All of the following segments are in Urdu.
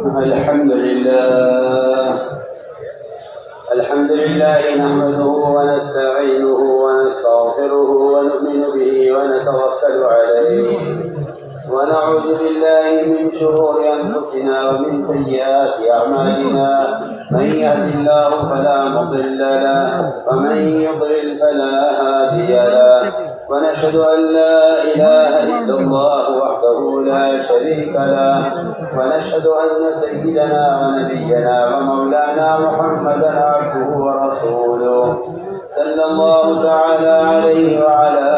الحمد لله نحمده ونستعينه ونستغفره ونؤمن به ونتوكل عليه ونعوذ بالله من شرور أنفسنا ومن سيئات أعمالنا من يهد الله فلا مضل له ومن يضلل فلا هادي له ونشهد أن لا إله إلا الله وحده لا شريك له ونشهد أن سيدنا ونبينا ومولانا محمدا عبده ورسوله صلى الله تعالى عليه وعلى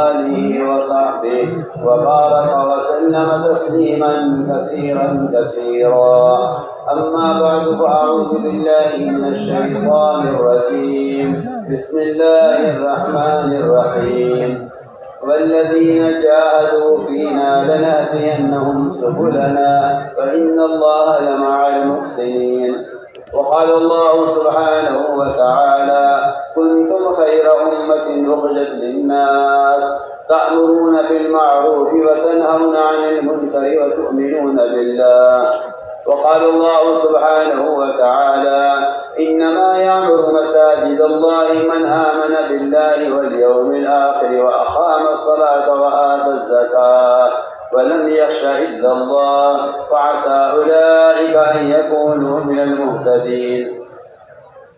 آله وصحبه وبارك وسلم تسليما كثيرا كثيرا أما بعد فأعوذ بالله من الشيطان الرجيم بسم الله الرحمن الرحيم والذين جاهدوا فينا لنهدينهم سبلنا وإن الله لمع المحسنين وقال الله سبحانه وتعالى كنتم خير أمة أخرجت للناس تأمرون بالمعروف وتنهون عن المنكر وتؤمنون بالله وقال الله سبحانه وتعالى إنما يعمر مساجد الله من آمن بالله واليوم الآخر وأقام الصلاة وآتى الزكاة ولم يخش إلا الله فعسى أولئك أن يكونوا من المهتدين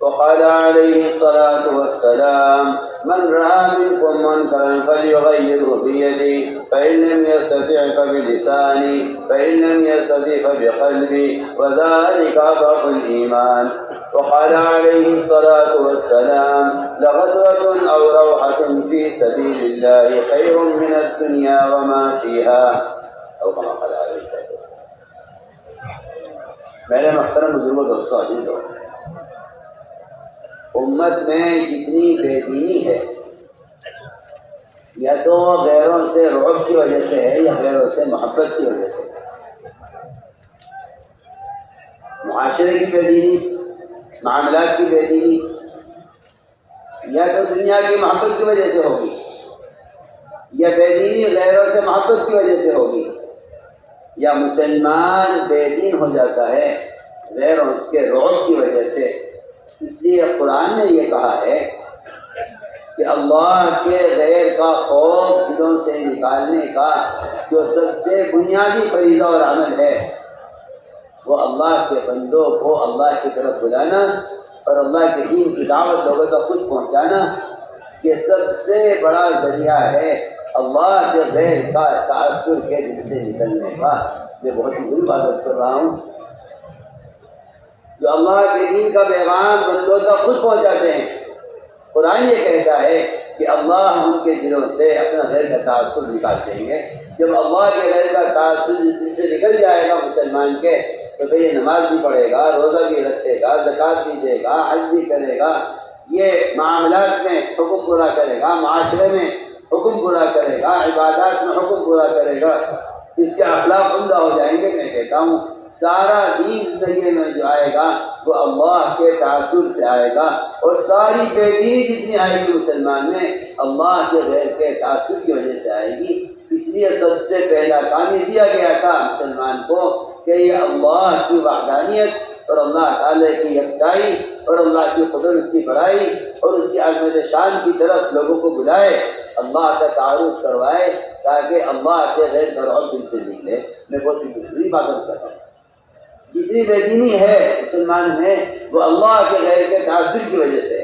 وقال عليه الصلاة والسلام من رأى منكم منكرا فليغيره بيده فإن لم يستطع فبلسانه فإن لم يستطع فبقلبه وذلك أضعف الإيمان وقال عليه الصلاة والسلام لغدوة أو روحة في سبيل الله خير من الدنيا وما فيها أو كما قال عليه الصلاة والسلام. میرے محترم بزرگوں دوستوں عزیزوں، امت میں جتنی بے دینی ہے یا تو غیروں سے رعب کی وجہ سے ہے یا غیروں سے محبت کی وجہ سے، معاشرے کی بے دینی، معاملات کی بے دینی، یا تو دنیا کی محبت کی وجہ سے ہوگی یا بے دینی غیروں سے محبت کی وجہ سے ہوگی، یا مسلمان بے دین ہو جاتا ہے غیروں کے رعب کی وجہ سے۔ اس لیے قرآن نے یہ کہا ہے کہ اللہ کے غیر کا خوف دلوں سے نکالنے کا جو سب سے بنیادی فریضہ اور عمل ہے وہ اللہ کے بندوں کو اللہ کی طرف بلانا اور اللہ کے دین کی دعوت لوگوں تک خود پہنچانا، یہ سب سے بڑا ذریعہ ہے اللہ کے غیر کا تأثر کے دل سے نکلنے کا۔ میں بہت ہی بری بات کر رہا ہوں، جو اللہ کے دین کا پیغام بندوں تک خود پہنچاتے ہیں۔ قرآن یہ کہتا ہے کہ اللہ ان کے دلوں سے اپنا غیر کا تعصب نکال دیں گے۔ جب اللہ کے غیر کا تعصب دل سے نکل جائے گا مسلمان کے، تو پھر یہ نماز بھی پڑھے گا، روزہ بھی رکھے گا، زکوٰۃ بھی دے گا، حج بھی کرے گا، یہ معاملات میں حکم پورا کرے گا، معاشرے میں حکم پورا کرے گا، عبادات میں حکم پورا کرے گا، اس کے اخلاق عمدہ ہو جائیں گے۔ میں کہتا ہوں سارا دین زندگی میں جو آئے گا وہ اللہ کے تعصب سے آئے گا، اور ساری بے دینی جتنی آئے گی مسلمان میں اللہ کے غیر کے تعصب کی وجہ سے آئے گی۔ اس لیے سب سے پہلا کام یہ دیا گیا تھا مسلمان کو کہ یہ اللہ کی وحدانیت اور اللہ تعالی کی یکتائی اور اللہ کی قدرت کی بڑائی اور اس کی عظمت شان کی طرف لوگوں کو بلائے، اللہ کا تعارف کروائے، تاکہ اللہ کے غیر کا رعب دل سے نکلے۔ میں بہت ہی بری بات کر رہا ہوں، جتنی بے دینی ہے مسلمان میں وہ اللہ کے غیر کے تعصب کی وجہ سے۔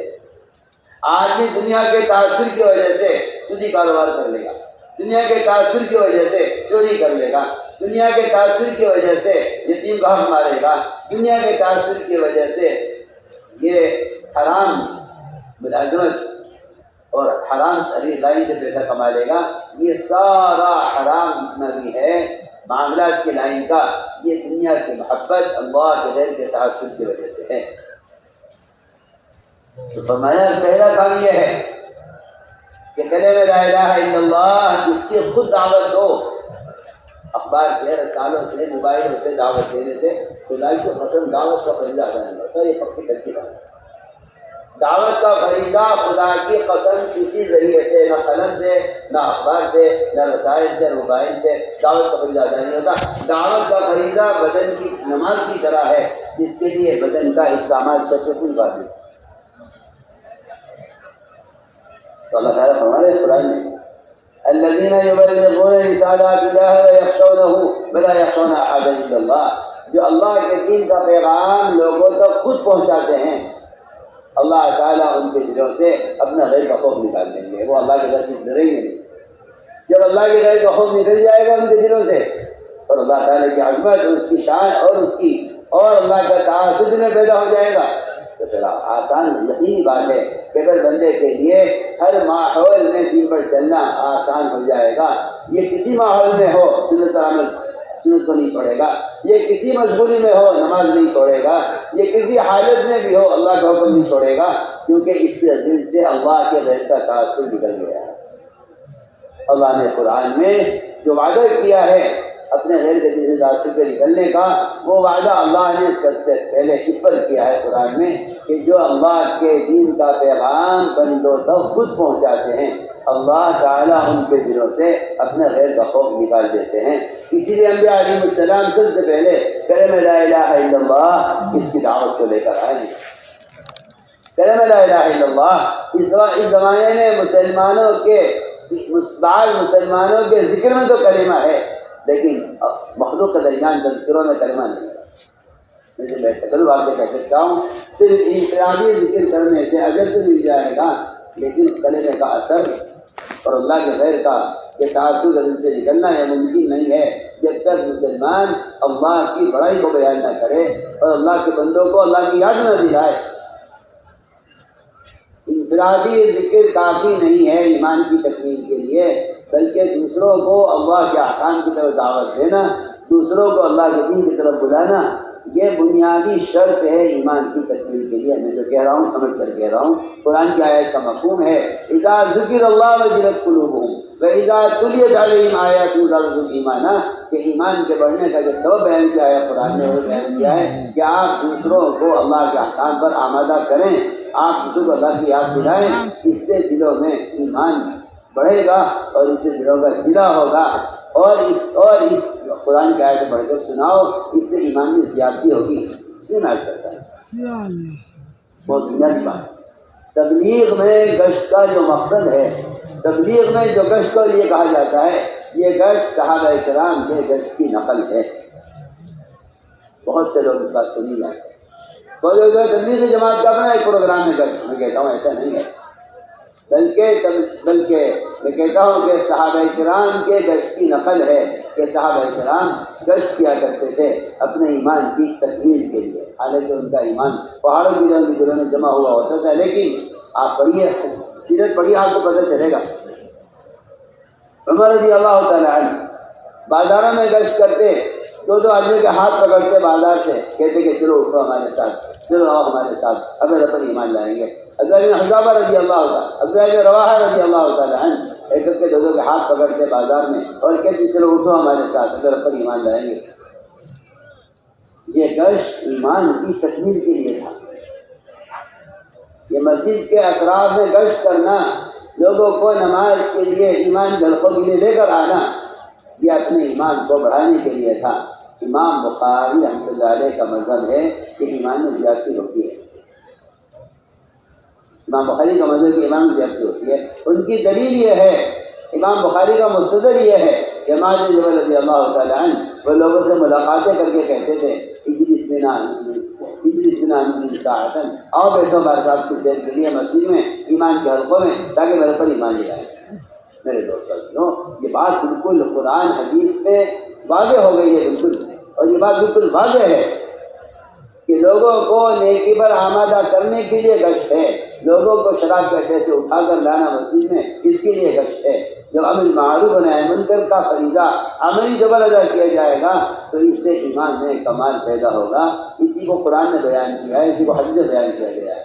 آدمی دنیا کے تعصب کی وجہ سے سودی کاروبار کر لے گا، دنیا کے تعصب کی وجہ سے چوری کر لے گا، دنیا کے تعصب کی وجہ سے یتیم کا حق مارے گا، دنیا کے تعصب کی وجہ سے یہ حرام ملازمت اور حرام لائن سے پیسہ کما لے گا۔ یہ سارا حرام جتنا بھی ہے معاملات کی لائن کا، یہ دنیا کی محبت اللہ کے غیر کے تعصب کی وجہ سے ہے۔ تو فرمایا پہلا کام یہ ہے کہ کلمہ لا الہ الا اللہ اس کی خود دعوت دو۔ اخبار سے، رسالوں سے، موبائلوں سے دعوت دینے سے خدائی کو قسم دعوت کا فریضہ ادا نہیں ہوتا، یہ پکی ترکیب ہے۔ دعوت کا فریضہ خدا کی قسم کسی ذریعے سے، نہ قلم سے، نہ اخبار سے، نہ رسائل سے، نہ موبائل سے دعوت کا فریضہ ادا نہیں ہوتا۔ دعوت کا فریضہ بدن کی نماز کی طرح ہے، جس کے لیے بدن کا استعمال سب سے کوئی بات نہیں۔ تو اللہ تعالیٰ فرماتے ہیں قرآن میں الذین یبلغون رسالات اللہ ویخشونہ ولا یخشون احدا الا اللہ، جو اللہ کے دین کا پیغام لوگوں تک خود پہنچاتے ہیں، اللہ تعالیٰ ان کے دلوں سے اپنا غیر کا خوف نکال دیں گے، وہ اللہ کے در سے ڈریں گے نہیں۔ جب اللہ کے غیر کا خوف نکل جائے گا ان کے دلوں سے، اور اللہ تعالیٰ کی عظمت اور اس کی شان اور اللہ کا تعاصب میں پیدا ہو جائے گا، تو پھر آسان یقینی بات ہے کہ اگر بندے کے لیے ہر ماحول میں دین پر چلنا آسان ہو جائے گا۔ یہ کسی ماحول میں ہو سنت کو نہیں چھوڑے گا، یہ کسی مشغولی میں ہو نماز نہیں چھوڑے گا، یہ کسی حالت میں بھی ہو اللہ کا حکم نہیں چھوڑے گا، کیونکہ اس سے دل سے اللہ کے غیر کا تعصب نکل گیا ہے۔ اللہ نے قرآن میں جو وعدہ کیا ہے اپنے غیر کے دل سے تعصب سے نکلنے کا، وہ وعدہ اللہ نے سب سے پہلے اس پر کیا ہے قرآن میں کہ جو اللہ کے دین کا پیغام بندوں تک خود پہنچاتے ہیں، اللہ تعالیٰ ان کے دلوں سے اپنے غیر کا خوف نکال دیتے ہیں۔ اسی لیے انبیاء علیہ السلام سب سے پہلے کلمہ لا الہ الا اللہ اس کی دعوت کو لے کر آئے ہیں۔ کلمہ لا الہ الا اللہ اس زمانے میں بعض مسلمانوں کے ذکر میں تو کلمہ ہے، لیکن مخلوق کے درمیان تذکروں میں کلمہ نہیں ہے۔ جیسے میں تکلف آپ سے کہہ سکتا ہوں، صرف انفرادی ذکر کرنے سے اجر تو مل جائے گا، لیکن کلمے کا اثر اور اللہ کے غیر کا یہ تعصب دل سے نکلنا یہ ممکن نہیں ہے جب تک مسلمان اللہ کی بڑائی کو بیان نہ کرے اور اللہ کے بندوں کو اللہ کی یاد نہ دلائے۔ انفرادی ذکر کافی نہیں ہے ایمان کی تکمیل کے لیے، بلکہ دوسروں کو اللہ کے احکام کی طرف دعوت دینا، دوسروں کو اللہ کے دین کی طرف بلانا، یہ بنیادی شرط ہے ایمان کی تکمیل کے لیے۔ میں جو کہہ رہا ہوں سمجھ کر کہہ رہا ہوں، قرآن کی آیت کا مفہوم ہے اذا ذکر اللہ وجلت قلوبہم واذا تلیت علیہم آیاتہ زادتہم ایمانا، کہ ایمان کے بڑھنے کا جو سبب بیان کیا ہے قرآن نے وہ بیان کیا ہے کہ آپ دوسروں کو اللہ کے احکام پر آمادہ کریں، آپ دوسروں کو اللہ کی یاد دلائیں، اس سے دلوں میں ایمان بڑھے گا اور اس سے دلوں کا ضلع ہوگا، اور اس قرآن کی آیت پڑھ کر سناؤ، اس سے ایمان میں زیادتی ہوگی۔ سنا سکتا ہے بہت بنیادی بات۔ تبلیغ میں گشت کا جو مقصد ہے، تبلیغ میں جو گشت کو لیے کہا جاتا ہے، یہ گشت صحابہ کرام کے گشت کی نقل ہے۔ بہت سے لوگ اس بات سنی جائیں، تبلیغ جماعت کا اپنا ایک پروگرام ہے گشت، میں کہتا ہوں ایسا نہیں ہے، بلکہ میں کہتا ہوں کہ صحابہ کرام کے گشت کی نقل ہے کہ صحابہ کرام گشت کیا کرتے تھے اپنے ایمان کی تکمیل کے لیے، حالانکہ ان کا ایمان پہاڑوں کی دلوں میں جمع ہوا ہوتا تھا، لیکن آپ پڑھیے سیرت پڑھیے آپ کو پتہ چلے گا۔ عمر رضی اللہ تعالیٰ عنہ بازاروں میں گشت کرتے، دو آدمی کے ہاتھ پکڑتے بازار سے، کہتے کہ چلو اٹھو ہمارے ساتھ، چلو آؤ ہمارے ساتھ، اگر اپن ایمان لائیں گے۔ عبداللہ بن حذافہ رضی اللہ تعالیٰ، عبداللہ بن رواحہ رضی اللہ تعالیٰ عنہ ایک کے دو کے ہاتھ پکڑتے بازار میں اور کہتے چلو اٹھو ہمارے ساتھ، اگر اپن ایمان لائیں گے۔ یہ گشت ایمان کی تکمیل کے لیے تھا۔ یہ مسجد کے اطراف میں گشت کرنا، لوگوں کو نماز کے لیے ایمان جھلکوں کے لیے لے کر آنا، یہ اپنے ایمان کو بڑھانے کے لیے تھا۔ امام بخاری رحمۃ اللہ علیہ کا مذہب ہے کہ ایمان میں زیادتی ہوتی ہے۔ امام بخاری کا مذہب کہ ایمان میں زیادتی ہوتی ہے، ان کی دلیل یہ ہے، امام بخاری کا مستدل یہ ہے کہ معاذ بن جبل رضی اللہ تعالیٰ عنہ وہ لوگوں سے ملاقاتیں کر کے کہتے تھے آؤ بیٹھو ہمارے ساتھ کچھ دیر کے لیے مسجد میں ایمان کے حلقوں میں، تاکہ میرے پر ایمان لے آئے۔ میرے دوستوں، یہ بات بالکل قرآن حدیث میں واضح ہو گئی ہے بالکل، اور یہ بات بالکل واضح ہے کہ لوگوں کو نیکی پر آمادہ کرنے کے لیے گشت ہے، لوگوں کو شراب کے اڈے سے اٹھا کر لانا مسجد میں اس کے لیے گشت ہے۔ جب امر معروف و نہی منکر کا فریضہ عملی جبر ادا کیا جائے گا تو اس سے ایمان میں کمال پیدا ہوگا۔ اسی کو قرآن نے بیان کیا ہے، اسی کو حدیث میں بیان کیا گیا ہے۔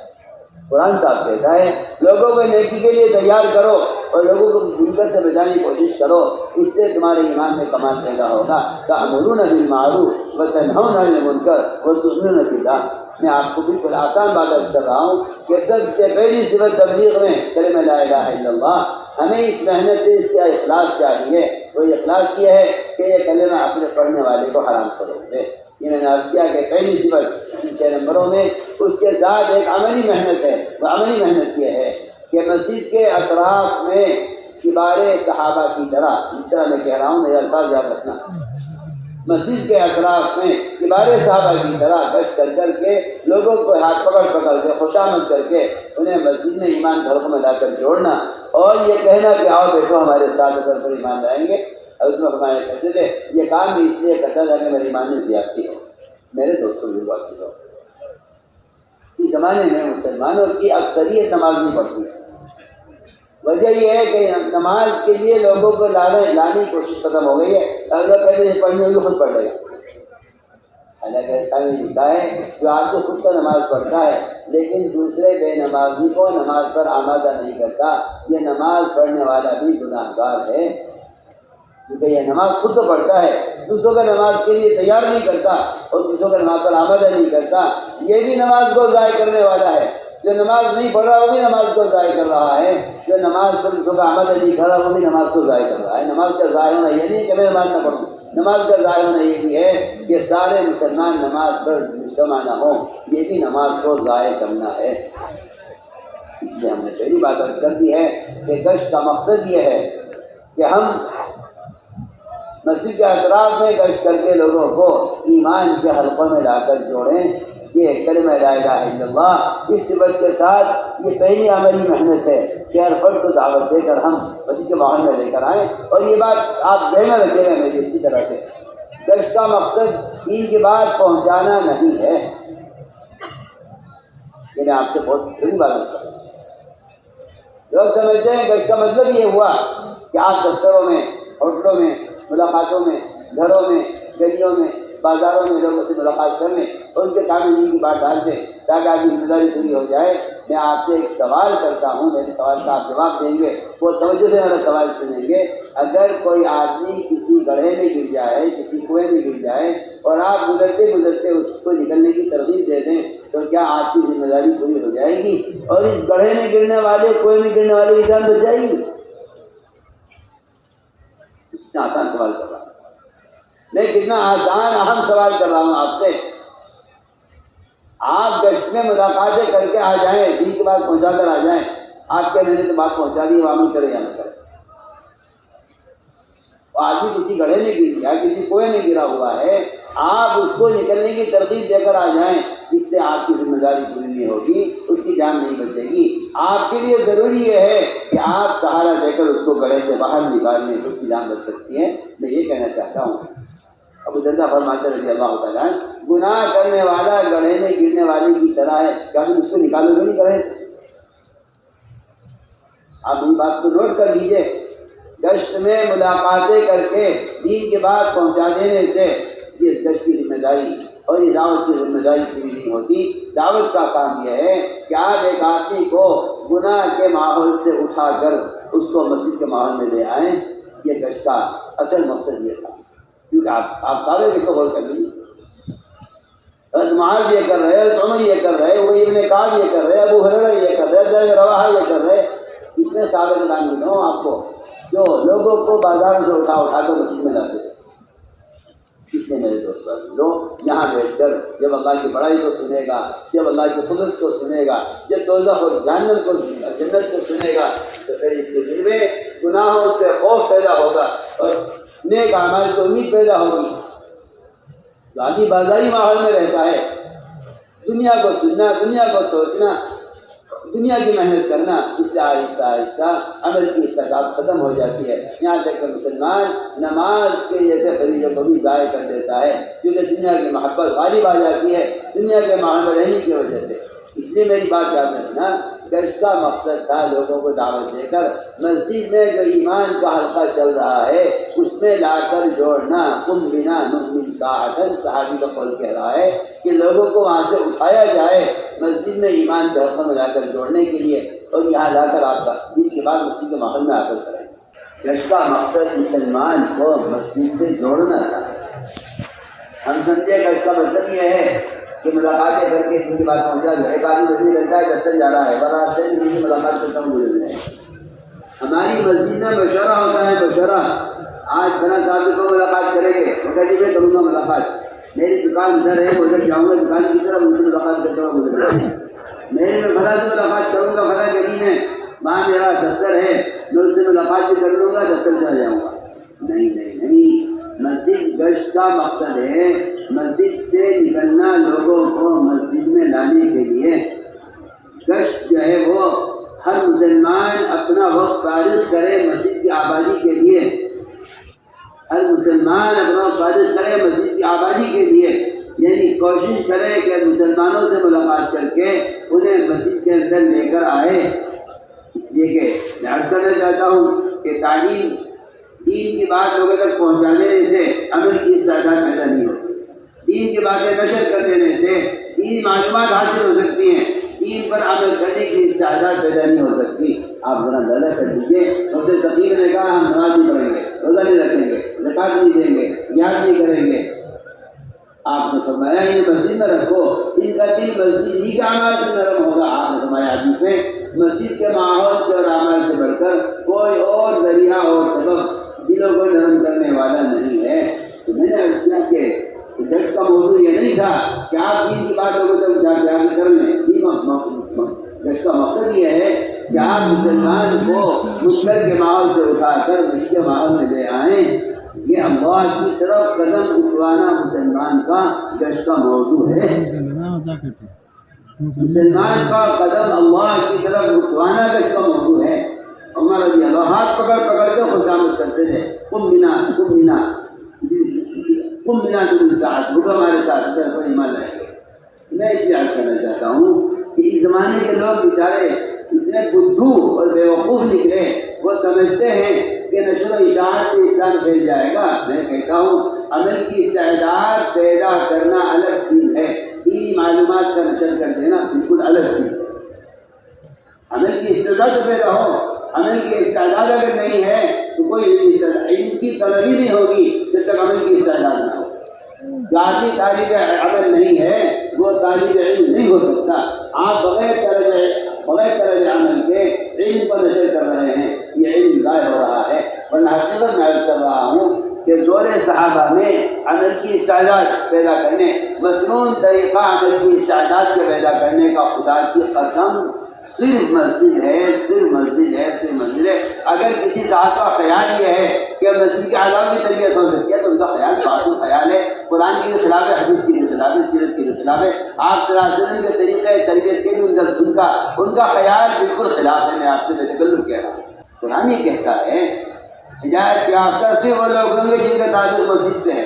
قرآن صاحب کہتا ہے لوگوں کو نیکی کے لیے تیار کرو، اور لوگوں کو منکر سے بچانے کی کوشش کرو، اس سے تمہارے ایمان میں کمال پیدا ہوگا۔ تأمرون بالمعروف وتنہون عن المنکر وتؤمنون باللہ۔ میں آپ کو بالکل آسان بات کر رہا ہوں کہ سب سے پہلی صفت تبلیغ میں کلمہ لا الہ الا اللہ۔ ہمیں اس محنت سے اس کا اخلاص چاہیے۔ وہ اخلاص یہ ہے کہ یہ کلمہ اپنے پڑھنے والے کو حرام سے روک دے۔ یہ میں نے عرض کیا کہ پہلی صفت 6 نمبروں میں، اس کے ساتھ ایک عملی محنت ہے۔ وہ عملی محنت یہ ہے کہ مسجد کے اطراف میں کبار صحابہ کی طرح، جس طرح میں کہہ رہا ہوں میرے الفاظ یاد رکھنا، مسجد کے اطراف میں کبار صحابہ کی طرح گشت کر کر کے لوگوں کو ہاتھ پکڑ پکڑ کے خوشامد کر کے انہیں مسجد میں ایمان گھروں میں لا کر جوڑنا، اور یہ کہنا کہ آؤ بیٹھو ہمارے ساتھ اثر پر ایمان لائیں گے۔ حضرت میں فرمایا کرتے تھے یہ کام بھی اس لیے کرتا تھا کہ میری ایمان میں زیادتی ہو، میرے دوستوں بھی بات ہو۔ اس زمانے میں مسلمانوں کی اکثریت نماز نہیں پڑھتی ہے۔ وجہ یہ ہے کہ نماز کے لیے لوگوں کو لانے کی کوشش ختم ہو گئی ہے۔ اگر پہلے سے پڑھنی ہوگی خود پڑھ لے گا۔ حالانکہ ایسا بھی لکھا ہے جو آج تو خود کا نماز پڑھتا ہے لیکن دوسرے بے نمازی کو نماز پر آمادہ نہیں کرتا، یہ نماز پڑھنے والا بھی گناہ گار ہے، کیونکہ یہ نماز خود تو پڑھتا ہے، دوسروں کا نماز کے لیے تیار نہیں کرتا اور دوسروں کا نماز پر آمادہ نہیں کرتا، یہ بھی نماز کو ضائع کرنے والا ہے۔ جو نماز نہیں پڑھ رہا وہ بھی نماز کو ضائع کر رہا ہے، جو نماز پر دوسروں کا آمادہ نہیں کر رہا وہ بھی نماز کو ضائع کر رہا ہے۔ نماز کا ضائع ہونا یہ نہیں کہ میں نماز نہ پڑھوں، نماز کا ضائع ہونا یہ بھی ہے کہ سارے مسلمان نماز پر مجتمع نہ ہوں، یہ بھی نماز کو ضائع کرنا ہے۔ اس لیے ہم نے پہلی بات عرض کر دی ہے کہ گشت کا مقصد یہ ہے کہ ہم مسجد کے اطراف میں گشت کر کے لوگوں کو ایمان کے حلقوں میں لا کر جوڑیں۔ یہ کلمہ لا الہ الا اللہ، اس صفت کے ساتھ یہ پہلی عملی محنت ہے کہ ہر فرد کو دعوت دے کر ہم مسجد کے ماحول میں لے کر آئیں۔ اور یہ بات آپ ذہن میں رکھے گا میری اسی طرح سے، گشت کا مقصد دین کی بات پہنچانا نہیں ہے۔ یہ میں آپ سے بہت بڑی بات کرتا ہوں۔ لوگ سمجھتے ہیں گشت کا مطلب یہ ہوا کہ آپ دفتروں میں، ہوٹلوں میں، ملاقاتوں میں، گھروں میں، گلیوں میں، بازاروں میں لوگوں سے ملاقات کر لیں اور ان کے سامنے کی بات ڈال دیں تاکہ آپ کی ذمہ داری پوری ہو جائے۔ میں آپ سے ایک سوال کرتا ہوں، میرے سوال کا آپ جواب دیں گے، وہ توجہ سے میرا سوال سنیں گے۔ اگر کوئی آدمی کسی گڑھے میں گر جائے، کسی کنویں میں گر جائے اور آپ گزرتے گزرتے اس کو نکلنے کی ترغیب دے دیں تو کیا آپ کی ذمہ داری پوری ہو جائے گی اور اس گڑھے میں گرنے والے، کنویں میں گرنے والے کی جان بچ جائے گی؟ اتنا آسان سوال کر رہا ہوں میں، کتنا آسان اہم سوال کر رہا ہوں آپ سے۔ آپ گشت میں ملاقاتیں کر کے آ جائیں، دین کی بات پہنچا کر آ جائیں، آپ کے میں نے تو بات پہنچا دی، عوام کرے یا نہ کرے۔ آدمی کسی گڑھے میں گر گیا، کسی کنویں میں گرا ہوا ہے، آپ اس کو نکلنے کی ترغیب دے کر آ جائیں، اس سے آپ کی ذمہ داری پوری نہیں ہوگی، اس کی جان نہیں بچے گی۔ آپ کے لیے ضروری یہ ہے کہ آپ سہارا دے کر اس کو گڑھے سے باہر نکال لیں، اس کی جان بچ سکتی ہے۔ میں یہ کہنا چاہتا ہوں، ابو درداء فرماتے رضی اللہ تعالیٰ عنہ، گناہ کرنے والا گڑھے میں گرنے والے کی طرح ہے، کیا تم اس کو نکالو گے نہیں گڑھے سے؟ آپ ان بات کو نوٹ کر لیجئے، گشت میں ملاقاتیں کر کے دین کی بات پہنچا دینے سے یہ گشت کی ذمہ داری اور یہ دعوت کی ذمہ داری پوری نہیں ہوتی۔ دعوت کا کام یہ ہے کہ آپ ایک آدمی کو گناہ کے ماحول سے اٹھا کر اس کو مسجد کے ماحول میں لے آئیں۔ یہ گشت کا اصل مقصد یہ تھا، کیونکہ آپ سارے اس کو غور کر لیجیے، حضرت معاذ یہ کر رہے، حضرت عمر یہ کر رہے، وہ ابن کعب یہ کر رہے، ابو ہریرہ یہ کر رہے، ابن رواحہ یہ کر رہے، اتنے صحابہ نام ملے ہوں آپ کو جو لوگوں کو بازار سے اٹھا کر مسجد میں لاتے تھے۔ اس لیے میرے دوست یہاں بیٹھ کر جب اللہ کی بڑائی کو سنے گا، جب اللہ کی قدرت کو سنے گا، جب دوزخ اور جہنم کو جنت کو سنے گا تو پھر اس کے دل میں گناہوں سے خوف پیدا ہوگا اور نیک اعمال سے امید پیدا ہوگی۔ آدمی بازاری ماحول میں رہتا ہے، دنیا کو سننا، دنیا کو سوچنا، دنیا کی محنت کرنا، اس سے آہستہ آہستہ عمل کی استعداد ختم ہو جاتی ہے، یہاں تک کہ مسلمان نماز کے جیسے فریضے کو بھی ضائع کر دیتا ہے، کیونکہ دنیا کی محبت غالب آ جاتی ہے دنیا کے ماحول میں رہنے کی وجہ سے۔ اس لیے میری بات یاد رکھنا، گشت کا مقصد تھا لوگوں کو دعوت دے کر مسجد میں جو ایمان کا حلقہ چل رہا ہے اس میں لا کر جوڑنا. قم بنا نؤمن ساعۃ، صحابی کا قول کہہ رہا ہے کہ لوگوں کو وہاں سے اٹھایا جائے مسجد میں ایمان کے حلقے میں لا کر جوڑنے کے لیے، اور یہاں لا کر آپ کا دین کے بعد مسجد کے ماحول میں آ کر کریں. گشت کا مقصد مسلمان کو مسجد سے جوڑنا تھا. ہم سمجھے کہ اس کا مطلب یہ ہے کہ ملاقاتیں کر کے ان کی بات پہنچا جائے. ایک آدمی مسجد کرتا ہے دفتر جا رہا ہے، برات سے کسی سے ملاقات کرتا ہوں گزر جائے. ہماری مسجد میں مشورہ ہوتا ہے. مشورہ آج فلاں صاحب کو ملاقات کریں گے، وہ کہتے میں کروں گا ملاقات. میری دکان ادھر ہے، ادھر جاؤں گا دکان کی طرف ان سے ملاقات کرتا ہوں گزر جائے. میں فلاں سے ملاقات کروں گا، فلاں گلی میں وہاں میرا دفتر ہے، میں اس سے ملاقات بھی کر لوں گا، دفتر چلا جاؤں گا. نہیں نہیں نہیں، مسجد گشت کا مقصد ہے مسجد سے نکلنا، لوگوں کو مسجد میں لانے کے لیے. گشت جو ہے وہ ہر مسلمان اپنا وقت فارغ کرے مسجد کی آبادی کے لیے. ہر مسلمان اپنا وقت فارغ کرے مسجد کی آبادی کے لیے، یعنی کوشش کرے کہ مسلمانوں سے ملاقات کر کے انہیں مسجد کے اندر لے کر آئے. اس لیے کہ میں عرض کرنا چاہتا ہوں کہ تعلیم دین کی بات لوگوں تک پہنچانے سے عمل کی استعداد پیدا نہیں ہوتی. دین کی باتیں نشر کر دینے سے دین معلومات حاصل ہو سکتی ہیں، دین پر عمل کرنے کی استعداد پیدا نہیں ہو سکتی. آپ ذرا اندازہ کر لیجیے، ڈاکٹر ثقیل نے کہا ہم نماز نہیں پڑھیں گے، روزہ نہیں رکھیں گے، زکات نہیں دیں گے، یاد نہیں کریں گے. آپ نے فرمایا یہ مسجد میں رکھو، ان کا دل مسجد ہی کا عمل سے نرم ہوگا. آپ نے فرمایا حدیث میں مسجد کے ماحول سے اور عمل سے بڑھ کر کوئی اور ذریعہ اور سبب دلوں کو نرم کرنے والا نہیں ہے. تو میں نے عرض کیا کہ گشت کا موضوع یہ نہیں تھا کہ آپ دین کی بات لوگوں تک جا کے کر لیں. گشت کا مقصد یہ ہے کہ آپ مسلمان کو مشکل کے ماحول سے اٹھا کر اس کے ماحول میں لے آئیں. یہ اللہ کی طرف قدم اٹھوانا مسلمان کا گشت کا موضوع ہے. مسلمان کا قدم اللہ کی طرف اٹھوانا گشت کا موضوع ہے. عمر رضی اللہ ہاتھ پکڑ پکڑ کے خوشامد کرتے تھے. قم بنا قم بنا قم بنا تم ساتھ رکو ہمارے ساتھ پر ایمان لائیں گے. میں اس لیے عرض کرنا چاہتا ہوں کہ اس زمانے کے لوگ بیچارے اتنے بدھو اور بیوقوف نکلے، وہ سمجھتے ہیں کہ نشر و اشاعت سے اسلام پھیل جائے گا. میں کہتا ہوں عمل کی استعداد پیدا کرنا الگ چیز ہے، دینی معلومات کا نشر کر دینا بالکل الگ چیز ہے. عمل کی استعداد پیدا ہو، عمل کی استعداد اگر نہیں ہے تو کوئی علم کی طلب ہی نہیں ہوگی جب تک عمل کی استعداد نہ ہو. ذاتی طالب عمل نہیں ہے وہ طالب علم نہیں ہو سکتا. آپ بغیر طرز عمل کے علم پر نشر کر رہے ہیں، یہ علم ضائع ہو رہا ہے. ورنہ حقیقت میں عرض کر رہا ہوں کہ دور صحابہ میں عمل کی استعداد پیدا کرنے، مصنون طریقہ عمل کی استعداد سے پیدا کرنے کا خدا کی قسم صرف مسجد ہے، صرف مسجد ہے، صرف مسجد ہے. اگر کسی ذات کا خیال یہ ہے کہ مسجد کے آزاد کی تربیت ہو سکتی ہے تو ان کا خیال باطل خیال ہے. قرآن کی خلاف ہے، حدیث کی خلاف ہے، سیرت کے خلاف ہے. آپ صلی اللہ علیہ وسلم کے طریقے تربیت کے بھی ان کا خیال بالکل خلاف ہے. میں آپ سے بے تکلف کہہ رہا ہوں. قرآن یہ کہتا ہے ہدایت یافتہ سے وہ لوگ ہوں گے جن کا تعلق مسجد سے ہے.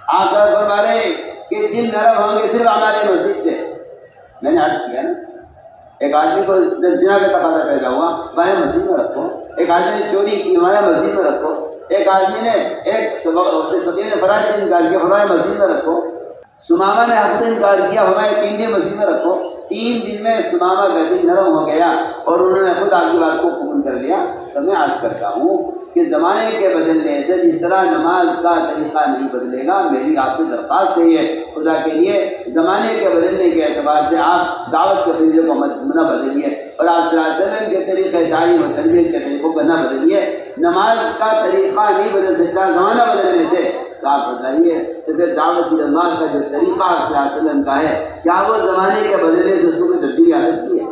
آپ فرما رہے ہیں کہ دل نرم ہوں گے صرف ہمارے مسجد سے. میں نے عرض کیا نا، ایک آدمی کو زنا کا تقاضا پیدا ہوا، ہمارے مسجد میں رکھو. ایک آدمی نے چوری کی، ہمارے مسجد میں رکھو. ایک آدمی نے فراز سے انکار کیا، ہمارے مسجد میں رکھو. سمامہ نے حق سے انکار کیا، ہمارے 3 دن مسجد میں رکھو. 3 دن میں سمامہ کا دل نرم ہو گیا اور انہوں نے خود آپ کی بات کو قبول کر لیا. تو میں عرض کرتا ہوں کہ زمانے کے بدلنے سے جس طرح نماز کا طریقہ نہیں بدلے گا، میری آپ سے درخواست ہے خدا کے لیے زمانے کے بدلنے کے اعتبار سے آپ دعوت کے طریقے کو نہ بدلیے اور آپ صلی اللہ علیہ وسلم کے طریقے تعلیم و تربیت کے طریقوں کو نہ بدلیے. نماز کا طریقہ نہیں بدل سکتا زمانہ بدلنے سے. تو آپ بتائیے تو پھر دعوت اللہ کا جو طریقہ آپ صلی اللہ علیہ وسلم کا ہے، کیا وہ زمانے کے بدلنے سے اس کو تبدیلی آ سکتی ہے؟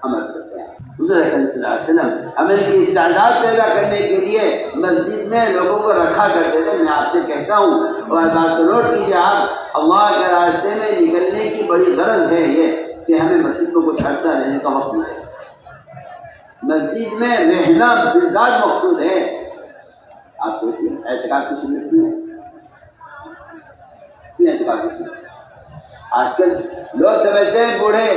ہم کر سکتے ہیں. حضور اکرم صلی اللہ علیہ وسلم عمل کی استعداد پیدا کرنے کے لیے مسجد میں لوگوں کو رکھا کرتے تھے. میں آپ سے کہتا ہوں اور بات کو نوٹ کیجیے، آپ اللہ کے راستے میں نکلنے کی بڑی غرض ہے یہ کہ ہمیں مسجد کو کچھ عرصہ رہنے کا وقت ملے. مسجد میں رہنا بالذات مقصود ہے. آپ سوچیے اعتکاف کی سنت میں اعتکاف کی سنت. آج کل لوگ سمجھتے ہیں بوڑھے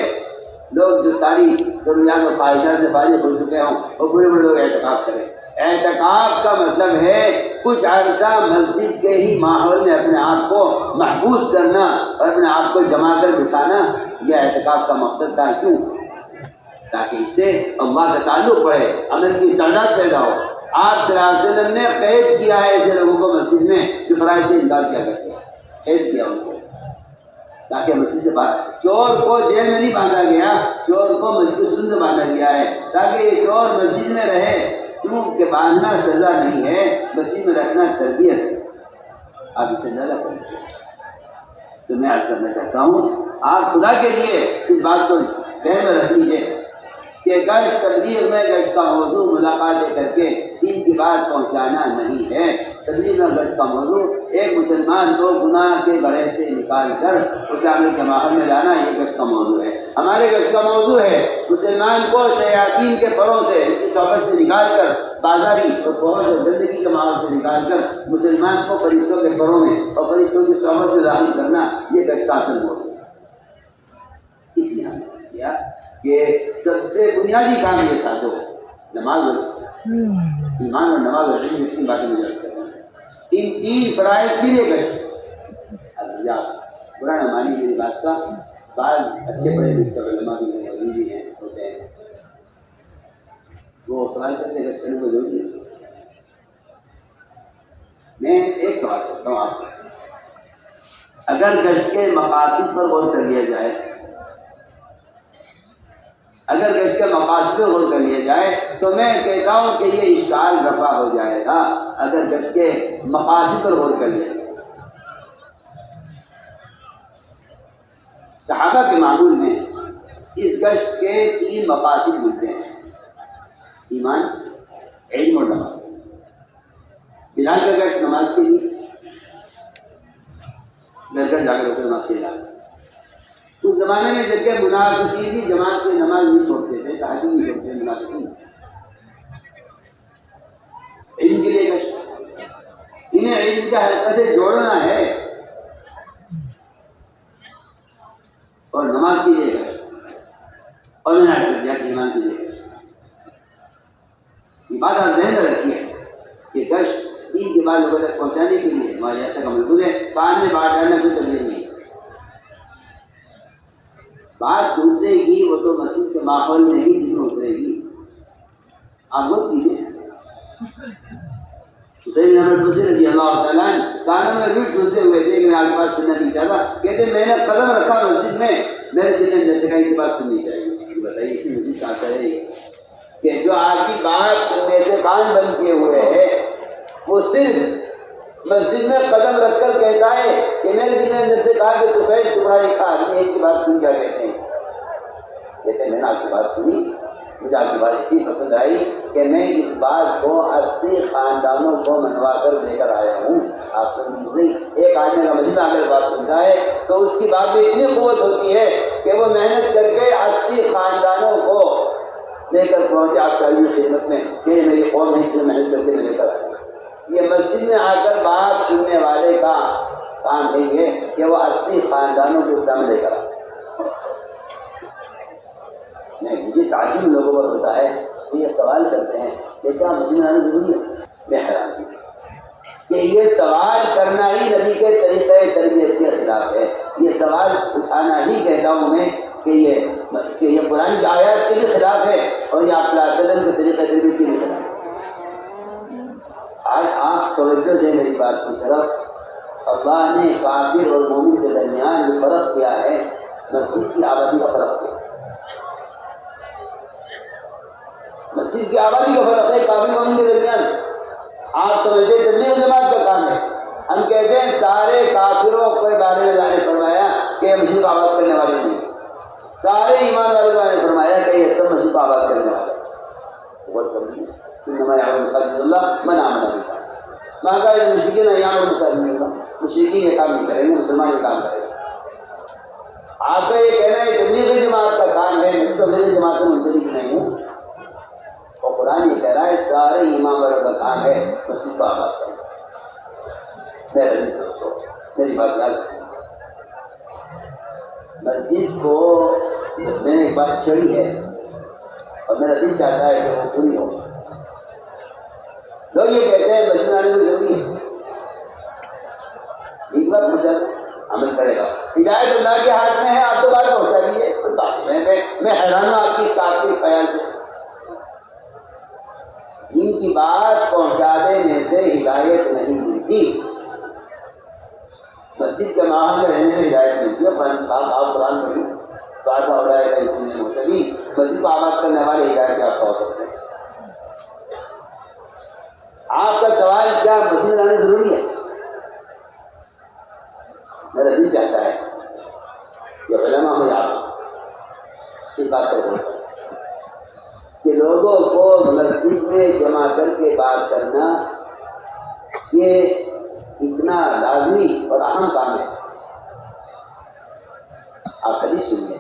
لوگ جو ساری ضروریات و خواہشات سے فارغ ہو چکے ہوں وہ بڑے بڑے لوگ اعتکاف کریں۔ اعتکاف کا مطلب ہے کچھ عرصہ مسجد کے ہی ماحول میں اپنے آپ کو محفوظ کرنا اور اپنے آپ کو جما کر بٹھانا، یہ اعتکاف کا مقصد تھا۔ کیوں؟ تاکہ اس سے اللہ کا تعلق بڑھے، عمل کی استعداد پیدا ہو۔ آپ صلی اللہ علیہ وسلم نے قید کیا ہے ایسے لوگوں کو مسجد میں جو فرائض سے انکار کیا کرتے ہیں، قید کیا ان کو تاکہ مسجد سے باہر۔ چور کو جیل میں نہیں باندھا گیا، چور کو مسجد سند باندھا گیا ہے تاکہ یہ چور مسجد میں رہے۔ کیونکہ باندھنا سزا نہیں ہے، مسجد میں رکھنا تربیت ہے۔ آپ اسے زیادہ کریں تو میں آپ کرنا چاہتا ہوں، آپ خدا کے لیے اس بات کو ذہن میں رکھ لیجیے کہ گشت تبلیغ میں گشت کا موضوع ملاقاتیں کر کے دین کی بات پہنچانا نہیں ہے۔ تبلیغ میں گشت کا موضوع ایک مسلمان کو گناہ کے گڑھے سے نکال کر اس عمل کے ماحول میں لانا، یہ گشت کا موضوع ہے۔ ہمارے گشت کا موضوع ہے مسلمان کو شیاطین کے پروں سے، اس کی صحبت سے نکال کر، بازاری اور فوج اور زندگی کے ماحول سے نکال کر مسلمان کو فرشتوں کے پروں میں اور فرشتوں کی صحبت سے داخل کرنا، یہ گشت کا اصل موضوع ہے۔ اس لیے ہم نے کیا کہ سب سے بنیادی کام یہ تھا تو نماز، ایمان اور نماز اور علم، اتنی باتیں مجھے رکھ سکتے ہیں۔ ان تین فرائض کے لیے گئے۔ اب برا نہ مانی میری بات کا، بعض اچھے پڑھے لکھے علماء بھی ہیں ہوتے ہیں، وہ سوال کرتے ہیں گشت کو ضروری ہے۔ میں ایک سوال کرتا ہوں آپ سے، اگر گشت کے مقاصد پر غور کر لیا جائے، اگر گشت کے مقاصد پر غور کر لیا جائے تو میں کہتا ہوں کہ یہ اشکال رفع ہو جائے گا۔ اگر گشت کے مقاصد پر غور کر لیا جائے، صحابہ کے معمول میں اس گشت کے تین مقاصد ملتے ہیں: ایمان، علم اور نماز۔ بلال کا گشت نماز کے لیے، گھر گھر جا کر نماز کے لیے۔ اس زمانے میں جب کہ منافقین بھی جماعت میں نماز نہیں چھوڑتے تھے، تہجد نہیں چھوڑتے تھے منافقین۔ علم کے لیے گشت، انہیں علم کا حلقہ سے جوڑنا ہے، اور نماز کے لیے گشت، اور میں نے کر دیا کہ ایمان کے لیے گشت۔ یہ بات آپ ذہن میں رکھیے کہ گشت دین کے بعد لوگوں تک پہنچانے کے لیے ہمارے ایسا کا مضمون ہے۔ کان میں بات ڈالنا کوئی تبلیغ نہیں، بات ڈھونڈنے گی وہ تو مسجد کے ماحول میں ہی ذکر اترے گی۔ آپ غور کیجیے، رضی اللہ تعالیٰ کانوں میں ریٹ ڈھونڈتے ہوئے تھے، میرے آس پاس سننا نہیں چاہتا، کہتے میں نے قدم رکھا مسجد میں، میرے دل نے جیسے کہیں کی بات سننی چاہیے۔ بتائیے اسی مسجد کا اثر ہے کہ جو آپ کی بات سننے سے کان بند کیے ہوئے ہے، وہ صرف مسجد میں قدم رکھ کر کہتا ہے کہ میرے دل نے جیسے کہا کہ تمہاری آدمی ایک کی بات سن کیا کہتے ہیں، کہتے ہیں میں نے آپ کی بات سنی، مجھے آپ کی بات اتنی پسند آئی کہ میں اس بات کو 80 خاندانوں کو منوا کر لے کر آیا ہوں۔ آپ سن ایک آدمی کا مسجد آ کر بات سنتا ہے تو اس کی بات میں اتنی قوت ہوتی ہے کہ وہ محنت کر کے 80 خاندانوں کو لے کر پہنچے آپ کی خدمت میں کہ میری قوم ہے، اس میں محنت کر کے میں لے کر آیا۔ یہ مسجد میں آ کر بات سننے والے کا کام نہیں ہے کہ وہ 80 خاندانوں کو سامنے لے کر آئے۔ مجھے تعجب لوگوں پر ہوتا ہے کہ یہ سوال کرتے ہیں کہ کیا مسجد میں آنا ضروری ہے؟ میں حیران ہوں کہ یہ سوال کرنا ہی نبی کے طریقۂ تربیت کے خلاف ہے۔ یہ سوال اٹھانا ہی کہتا ہوں میں کہ یہ قرآن کی آیات کے بھی خلاف ہے اور یہ آپ کے طریقۂ تربیت کے بھی خلاف ہے۔ آج آپ توجہ دیں میری بات کی طرف، اللہ نے کافر اور مومن کے درمیان جو فرق کیا ہے، مسجد کی آبادی کا فرق کیا، مسجد کی آبادی کا فرق ہے کافر مومن کے درمیان۔ آپ سمجھتے تبلیغ جماعت کا کام ہے، ہم کہتے ہیں سارے کافروں کے بارے میں اللہ نے فرمایا کہ مسجد کو آباد کرنے والے نہیں، سارے ایمان والوں کو نے فرمایا کہ یہ سب مسجد کو آباد کرنے والے۔ مشرکین یہ کام نہیں کریں گے، مسلمان یہ کام کریں گے۔ آپ کا یہ کہنا ہے تبلیغ جماعت کا کام ہے، میں تو تبلیغ جماعت سے منسلک نہیں ہوں، اور قرآن یہ کہہ رہا ہے سارے ایمان والوں کا کام ہے مسجد کو آباد کرنا۔ میری بات یاد رکھیں، مسجد کو میں نے ایک بات چھڑی ہے اور میرا دل چاہتا ہے کہ وہ پوری ہو. لوگ یہ کہتے ہیں مسجد آنے کو ضروری ہے. ایک بار مجھے عمل کرے گا. ہدایت اللہ کے ہاتھ میں ہے. آپ تو بات پہنچا دیجیے. میں حیران ہوں آپ کی آپ کے خیال سے. جن کی بات پہنچا دینے سے ہدایت نہیں ملتی. مسجد کے ماحول میں رہنے سے ہدایت ملتی ہے. آپ قرآن پڑھی تو ایسا ہو رہا ہے کہ مسجد کو آباد کرنے والے ہدایت آپ کا ہو سکتے ہیں. آپ کا سوال کیا مسجد آنے ضروری ہے؟ میرا دل چاہتا ہے کہ علماء ہو آپ اس بات کو کہ لوگوں کو مسجد میں جمع کر کے بات کرنا یہ اتنا لازمی اور اہم کام ہے. آپ حدیث سنیے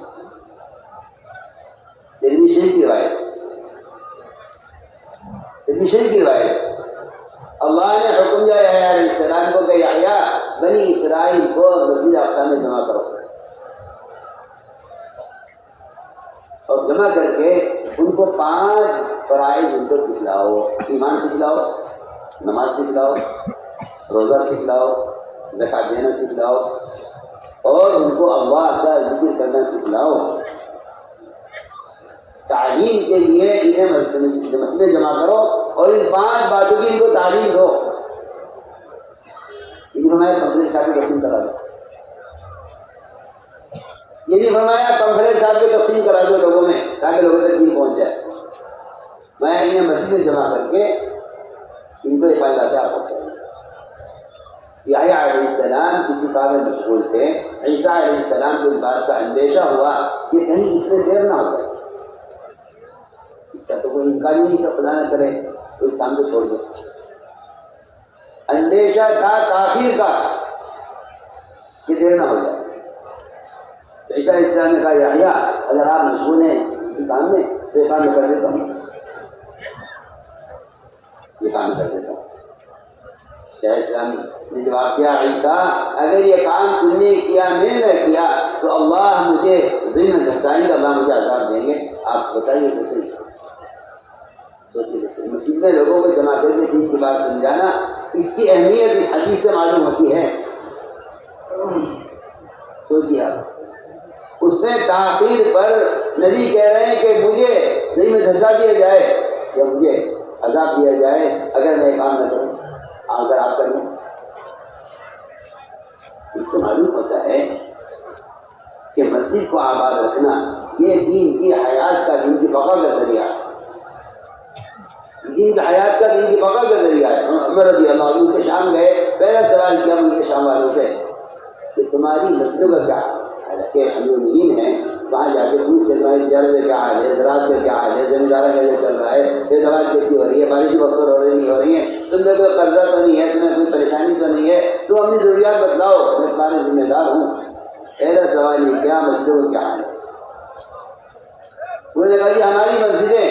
ترمذی شریف کی روایت. ترمذی شریف کی روایت. اللہ نے حکم دیا یحییٰ علیہ السلام کو کہ یحییٰ بنی اسرائیل کو مسجد اقصی میں جمع کرو اور جمع کر کے ان کو 5 فرائض ان کو سکھلاؤ. ایمان سکھلاؤ, نماز سکھلاؤ, روزہ سکھلاؤ, زکات دینا سکھلاؤ اور ان کو اللہ کا ذکر کرنا سکھلاؤ. تعلیم کے لیے انہیں مسجد جمع کرو اور ان 5 باتوں کی ان کو تعلیم دو. یہ فرمایا کمپلیٹ صاحب کی تقسیم کرا دو. یہ نہیں فرمایا کمپلیٹ صاحب کی تقسیم کرا دو لوگوں میں تاکہ لوگوں تک دین پہنچ جائے. میں انہیں مسجد میں جمع کر کے ان کو یہ فائدہ کیا ہوتا ہے. یحییٰ علیہ السلام کسی کام میں مشغول تھے. عیسیٰ علیہ السلام کو اس بات کا اندیشہ ہوا کہ کہیں اس میں دیر نہ ہو جائے. تو کوئی انکار نہیں کہ خدا نہ کرے کوئی کام کو چھوڑ دو. اندیشہ تھا تاخیر کا کہ دیر نہ ہو جائے. عیسیٰ علیہ السلام نے کہا یحییٰ اگر آپ مشغول ہیں اس کام میں تو یہ کام کر دیتا ہوں. یہ کام کر دیتا ہوں. عیسیٰ علیہ السلام نے جواب کیا عیسیٰ اگر یہ کام تم نے کیا میں نے کیا تو اللہ مجھے ذمہ دھسائیں گے, اللہ مجھے عذاب دیں گے. آپ بتائیے کیسے. مسجد میں لوگوں کو جمع کر کے دین کی بات سمجھانا اس کی اہمیت اس حدیث سے معلوم ہوتی ہے. سوچیے آپ اس میں تاخیر پر نبی کہہ رہے ہیں کہ مجھے ذمہ دھسا دیا جائے یا مجھے عذاب دیا جائے اگر میں کام نہ کروں. اگر آپ کریں اس سے معلوم ہوتا ہے کہ مسجد کو آباد رکھنا یہ دین کی حیات کا, دین کی بقا کا ذریعہ ہے. دین کی حیات کا, دین کی بقا کا ذریعہ ہے. عمر رضی اللہ عنہ کے شام گئے, پہلا سوال کیا ان کے شام والوں سے کہ تمہاری مسجدوں کا کیا حالانکہ ہم المین ہیں وہاں جا کے پوچھ کے تمہاری تجارت کا کیا حال ہے, زراعت کا کیا حال ہے, زمیندارہ کیسے چل رہا ہے, پیداوار کیسی ہو رہی ہے, بارش وقت ہو رہی نہیں ہو رہی ہے, تم میں کوئی قرضہ تو نہیں ہے, تمہیں کوئی پریشانی تو نہیں ہے, تم اپنی ضروریات بتلاؤ, میں تمہارے ذمہ دار ہوں. پہلا سوال یہ کیا مسجدوں کا کیا حال ہے. انہوں نے کہا کہ ہماری مسجدیں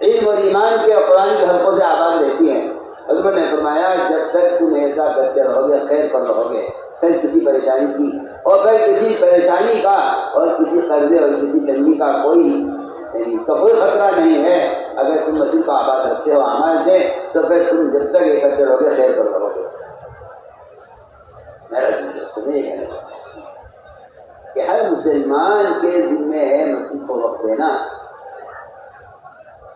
علم اور ایمان کے اور قرآن کے حلقوں سے آباد رہتی ہیں. حضرت نے فرمایا جب تک تم ایسا کرتے رہو گے خیر پر رہو گے, پھر کسی پریشانی کی اور پھر کسی پریشانی کا اور کسی قرضے اور کسی تنگی کا کوئی خطرہ نہیں ہے. اگر تم مسجد کو آباد رکھتے ہو اعمال سے تو پھر تم جب تک یہ کرتے رہو گے خیر پر رہو گے. میرا تمہیں یہ کہنا کہ ہر مسلمان کے ذمے ہے مسجد کو وقت دینا,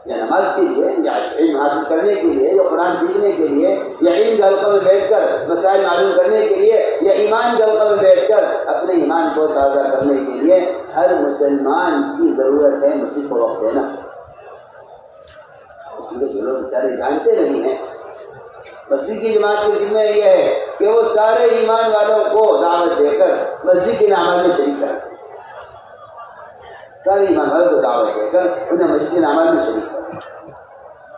یا نماز کے لیے, یا علم حاصل کرنے کے لیے, یا قرآن سیکھنے کے لیے, یا علم کے حلقوں میں بیٹھ کر مسائل معلوم کرنے کے لیے, یا ایمان کے حلقوں میں بیٹھ کر اپنے ایمان کو تازہ کرنے کے لیے. ہر مسلمان کی ضرورت ہے مسجد کو وقت دینا. جو لوگ بیچارے جانتے نہیں ہیں مسجد کی جماعت کے ذمہ یہ ہے کہ وہ سارے ایمان والوں کو دعوت دے کر مسجد کے اعمال میں شریک کریں. سارے ایمان والوں کو دعوت دے کر انہیں مسجد کے اعمال میں شریک کریں.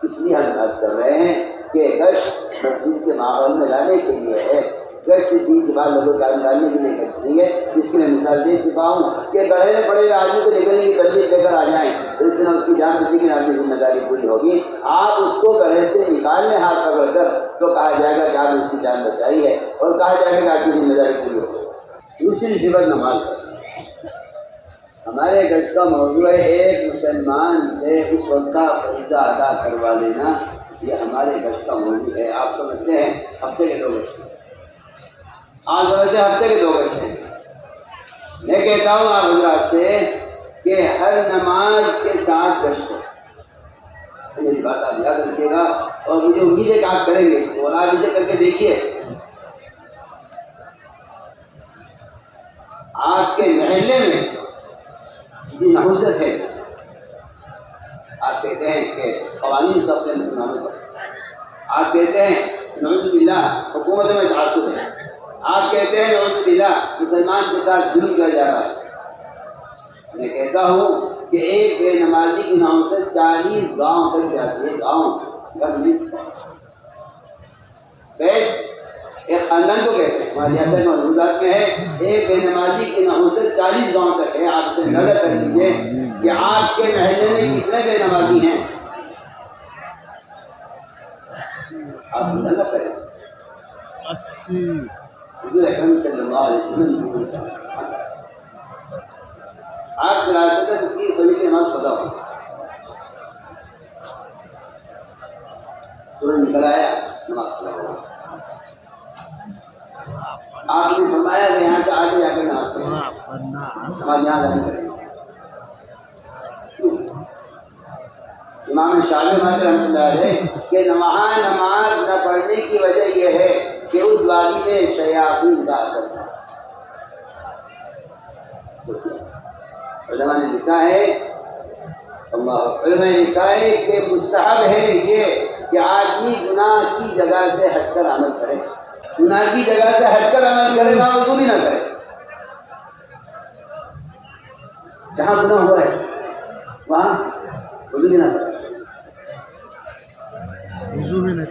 اس لیے ہم بات کر رہے ہیں کہ گشت مسجد کے ماحول میں لانے کے لیے ہے. گشت دین کے بعد لوگوں کو ڈالنے کے لیے گشت نہیں ہے. جس کی میں مثال دے چکا ہوں کہ گڑھے میں پڑے ہوئے آدمی کو نکلنے کی ترجیح دے کر آ جائیں تو اس دن اس کی جان بچی کی آپ کی ذمہ داری پوری ہوگی. آپ اس کو گڑھے سے نکالنے ہاتھ پکڑ کر تو کہا جائے گا کہ آپ نے اس کی جان بچائی ہے اور کہا جائے گا کہ آپ کی ذمہ داری پوری ہوگی. دوسری صفت نماز. ہمارے گشت کا موضوع ہے ایک مسلمان سے اس وقت کا فریضہ ادا کروا لینا، یہ ہمارے گشت کا موضوع ہے۔ آپ سمجھتے ہیں ہفتے کے 2 گشت، آپ سمجھتے ہیں ہفتے کے 2 گشت ہیں۔ میں کہتا ہوں آپ حضرات سے کہ ہر نماز کے ساتھ گشت ہو، میری بات آپ یاد رکھیے گا، اور مجھے امید ہے کہ آپ کریں گے، اور آپ اسے کر کے دیکھیے۔ آپ کے محلے میں جتنی نحوست ہے، آپ کہتے ہیں کہ قوانین سب سے مسلمانوں پر، آپ کہتے ہیں نعوذ باللہ حکومت میں تعصب ہے، آپ کہتے ہیں نعوذ باللہ مسلمان کے ساتھ ظلم کیا جا رہا ہے۔ میں کہتا ہوں کہ ایک بے نمازی کی نحوست 40 گاؤں تک جاتی ہے، گاؤں ایک خاندان کو کہتے ہیں، ہماری ریاست محدودات میں ہے، ایک بے نمازی کی نحوست 40 گاؤں تک ہے۔ آپ سے نظر کر لیجیے کہ آپ کے محلے میں کتنے بے نمازی ہیں، آپ نظر کریں۔ 80 حضور اکرم صلی اللہ علیہ وسلم آپ سراست کی خلی سے نماز خدا ہو، سورج نکل آیا نماز خدا ہو، آپ نے فرمایا کہ یہاں سے آگے جا کر نماز پڑھیں، نماز یہاں جا کے کریں۔ امام شافعی رحمۃ اللہ علیہ کہ وہاں نماز نہ پڑھنے کی وجہ یہ ہے کہ اس وادی میں شیاطین کا اثر تھا۔ علماء نے لکھا ہے، علماء نے لکھا ہے کہ مستحب ہے یہ کہ آدمی گناہ کی جگہ سے ہٹ کر عمل کرے، گناہ کی جگہ سے ہٹ کر عمل کرے گا، وضو بھی نہ کرے۔ جہاں گناہ ہوا ہے وہاں وضو بھی نہ کرے۔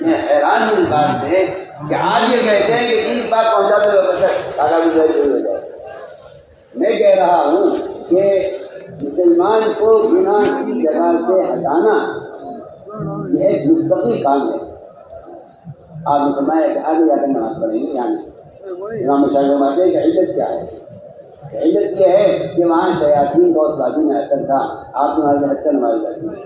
میں حیران ہوں اس بات سے کہ آج یہ کہتے ہیں کہ 20 بات پہنچاتے ہوئے آگا بھی ہو جائے۔ میں کہہ رہا ہوں کہ مسلمان کو گناہ کی جگہ سے ہٹانا یہ ایک مستقل کام ہے۔ آپ نے فرمایا کہ آگے جا کر نماز پڑھیں گے، یعنی امام شافعی فرماتے ہیں کہ علت کیا ہے؟ علت یہ ہے کہ وہاں شیاطین کا اس وادی میں اثر تھا، آپ نے ہٹ کر نماز پڑھی۔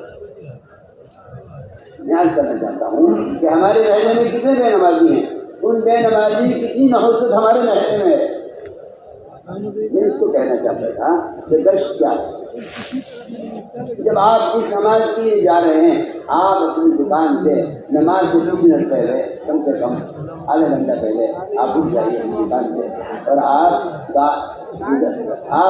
میں عرض کرنا چاہتا ہوں کہ ہمارے محلے میں کتنے بے نمازی ہیں، ان بے نمازی کی کتنی نحوست ہمارے محلے میں ہے۔ میں اس کو کہنا چاہتا تھا کہ گشت کیا ہے۔ جب آپ اس نماز کے لیے جا رہے ہیں، آپ اپنی دکان سے نماز سے 2 منٹ پہلے، کم سے کم آدھا گھنٹہ پہلے آپ اٹھ جائیے اپنی دکان سے، اور آپ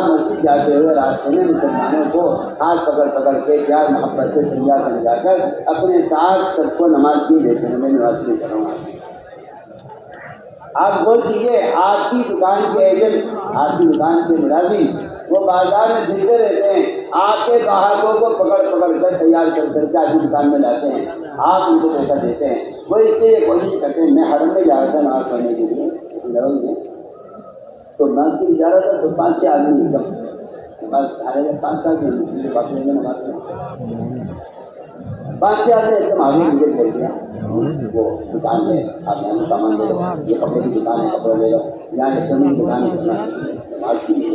مسجد جاتے ہوئے راستے میں مسلمانوں کو ہاتھ پکڑ پکڑ کے پیار محبت سے سمجھا کر اپنے ساتھ سب کو نماز کی دیتے ہیں۔ میں نماز نہیں کروں گا، آپ بول دیجیے آپ کی دکان کے ایجنٹ، آپ کی دکان کے ملازم وہ بازار میں پھرتے رہتے ہیں، آپ کے گاہکوں کو پکڑ پکڑ کر تیار کر کر کے آپ کی دکان میں لاتے ہیں، آپ ان کو پیسہ دیتے ہیں، وہ اس سے یہ کوشش کرتے ہیں۔ میں حرم میں جا رہا تھا نماز پڑھنے کے لیے لرم میں، تو نماز کی جا رہا تھا تو 5-6 آدمی ایک دم نماز آنے لگے، 5-7 باقی نماز میں 5-6 آدمی ایک دم آگے مجھے بھیج دیا، وہ دکان ہے، آپ یہاں سامان لے لو، یہ کپڑے کی دکان ہے کپڑے لے لو، یہاں الیکٹرانک کی دکان ہے نماز کی لیے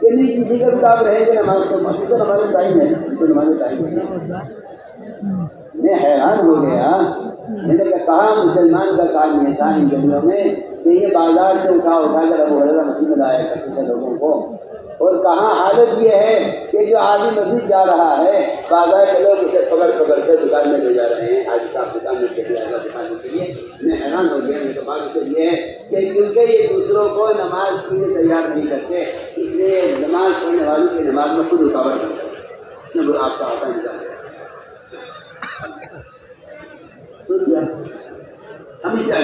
کہ نہیں کسی کا بھی آپ رہیں گے نماز کو مسجد تو ہمارے ٹائم ہے، تو ہمارے ٹائم ہے۔ میں حیران ہو گیا، میں نے کہا مسلمان کا کام یہ تھا ان دنوں میں کہ یہ بازار سے اٹھا کر ابو ہریرہ مسجد میں لایا کرتے تھے لوگوں کو، اور کہاں حالت یہ ہے کہ جو آدمی مسجد جا رہا ہے بازار کے لوگ اسے پکڑ پکڑ کے دکان میں لے جا رہے ہیں، آج صاحب دکان میں چلے آگا دکان میں چلیے۔ میں حیران ہو گیا، میرے بات تو یہ ہے کہ کیونکہ یہ دوسروں کو نماز کے لیے تیار نہیں کرتے، اس لیے نماز پڑھنے والوں کی نماز میں خود رکاوٹ کرتے ہیں۔ آپ کا آتا نہیں ہم کیا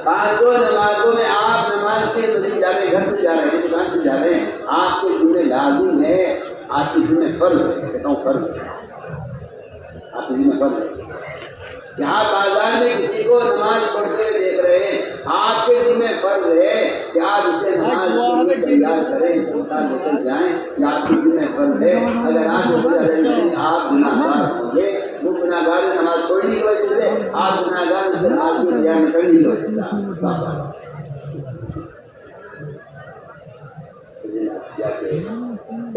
بعضوں نمازوں میں آپ نماز کے مسجد جا رہے ہیں، گھر سے جا رہے ہیں، دکان سے جا رہے ہیں، آپ کے ذمہ لازم ہے، آپ کے ذمہ فرض ہے، کہتا ہوں فرض ہے، آپ کے ذمہ فرض ہے۔ یہاں بازار میں کسی کو نماز پڑھتے ہوئے دیکھ رہے ہیں، آپ کے ذمہ فرض ہے کہ آپ اسے نماز کے لیے تیار کریں، ساتھ لے کر جائیں، یہ آپ کے ذمہ فرض ہے۔ اگر آپ گناہگار ہوں گے، وہ گناہگار نماز چھوڑنے کی وجہ سے، آپ گناہگار اس نماز کی تیار کرنے کی وجہ سے۔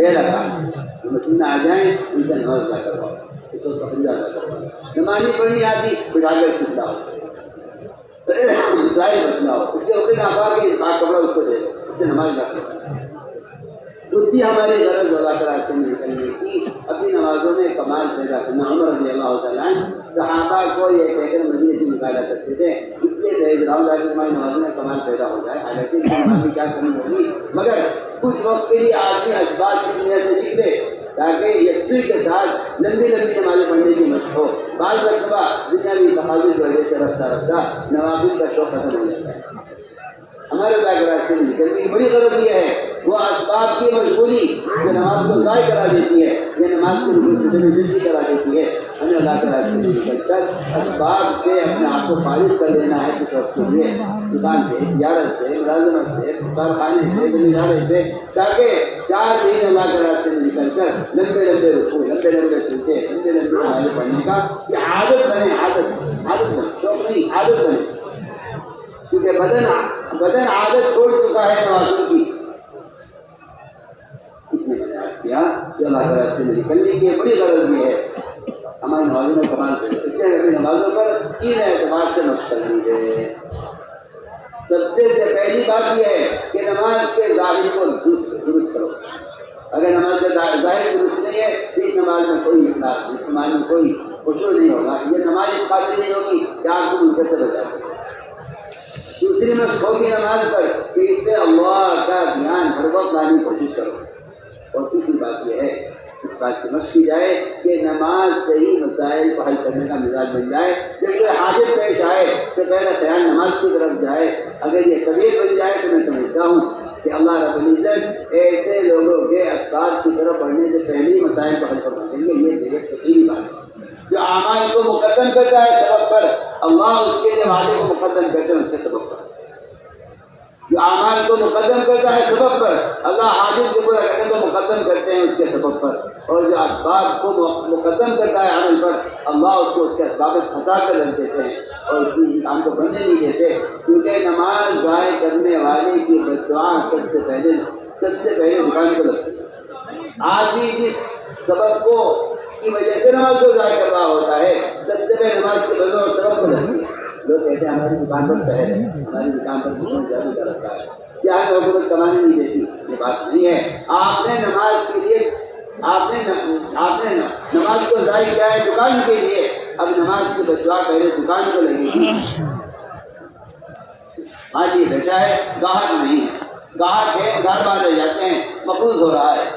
پہلا کام مسجد میں آ جائیں ان کا نماز ادا کرواؤ، اس کو پسندہ ادا کرواؤ، نماز نہیں پڑھنی آتی بٹھا کر سکھلاؤ، ظاہر بتلاؤ، اس کے اوپر نہ پا کے پاک کپڑا اس کو دے دو، اس سے نماز ادا کرواؤ۔ دوسری ہماری غرض اللہ تعالیٰ سے نکلنے کی اپنی نمازوں میں کمال پیدا کرنا۔ عمر رضی اللہ تعالیٰ عنہ صحابہ کو یہ کہہ کر مدینے سے نکالا کرتے تھے اس لیے دہیج راؤ تاکہ ہماری نمازوں میں کمال پیدا ہو جائے، حالانکہ اس نماز کی کیا کمی ہوگی، مگر کچھ وقت کے لیے آدمی اسباب کی دنیا سے نکلے تاکہ یکسوئی کے ساتھ لمبی لمبی نمازیں پڑھنے کی مشق ہو۔ بعض مرتبہ دنیاوی تقاضے کی وجہ سے رفتہ رفتہ نوافل کا شوق ختم ہو جاتا ہے۔ ہمارے اللہ کے راستے میں نکلنے کی بڑی غرض یہ ہے وہ اسباب کی مشغولی جو نماز کو ضائع کرا دیتی ہے، یہ نماز کو جلدی کرا دیتی ہے۔ ہمیں اللہ کے راستے میں نکل کر اسباب سے اپنے آپ کو فارغ کر لینا ہے کچھ وقت کے لیے، دکان سے، تجارت سے، ملازمت سے، کارخانے سے، زمینداری سے، تاکہ 4 دن اللہ کے راستے میں نکل کر لمبے لمبے رکوع، لمبے لمبے سجدے، لمبے لمبے نمازیں پڑھنے کا یہ عادت بنے، عادت بنے، شوق نہیں عادت بنے، کیونکہ بدن عادت چھوڑ چکا ہے نمازوں کی۔ اس نے بیان کیا کہ اللہ کے راستے میں نکلنے کی بڑی غرض یہ ہے ہماری نمازوں میں کمال کرے، اس لیے اپنی نمازوں پر 3 اعتبار سے مشتمل ہے۔ سب سے پہلی بات یہ ہے کہ نماز کے ظاہر کو درست کرو۔ اگر نماز کا ظاہر درست نہیں ہے تو اس نماز میں کوئی اخلاص نہیں، اس نماز میں کوئی خشوع نہیں ہوگا، یہ نماز اس قابل نہیں ہوگی کہ آپ کو منکر سے بچا سکے۔ دوسری میں چھوٹی نماز پر کہ اس سے اللہ کا دھیان ہر وقت لانے کی کوشش کرو۔ اور تیسری بات یہ ہے اس بات کی مشق کی جائے کہ نماز سے ہی مسائل کو حل کرنے کا مزاج بن جائے۔ جب کوئی حاجت پیش آئے تو پہلا خیال نماز کی طرف جائے۔ اگر یہ طبیعت بن جائے تو میں سمجھتا ہوں کہ اللہ رب العزت ایسے لوگوں کے اسباب کی طرف بڑھنے سے پہلے ہی مسائل کو حل کروا دیں گے۔ یہ بے یقینی بات ہے۔ جو اعمال کو مقدم کرتا ہے سبب پر، اللہ اس کے لیے وعدے کو مقدم کرتے ہیں اس کے سبب پر۔ جو اعمال کو مقدم کرتا ہے سبب پر، اللہ حاجت کو پورا کرنے کو مقدم کرتے ہیں اس کے سبب پر، اور جو اسباب کو مقدم کرتا ہے عمل پر، اللہ اس کو اس کے اسباب میں پھنسا کر رکھ دیتے ہیں اور اس کی انسان کو بننے نہیں دیتے، کیونکہ نماز ضائع کرنے والے کی بد دعا سب سے پہلے دکان کو لگتی ہے۔ آدمی جس سبب کو کی وجہ سے نماز کو ضائع کر رہا ہوتا ہے سب سے پہلے نماز کے بدلوں اور سبب کو لگتی ہے۔ لوگ کہتے ہیں ہماری دکان پر شہر ہے، ہماری دکان پر بہت زیادہ کا رکھا ہے، کیا ہے حکومت کمانے نہیں دیتی، یہ بات نہیں ہے۔ آپ نے نماز کے لیے آپ نے نماز کو ضائع کیا ہے دکان کے لیے، اب نماز کی بددعا پہلے دکان کو لگے گی۔ ہاں جی بیٹا ہے، گاہک نہیں ہے، گاہک ہے ادھار بار رہ جاتے ہیں، مقروض ہو رہا ہے۔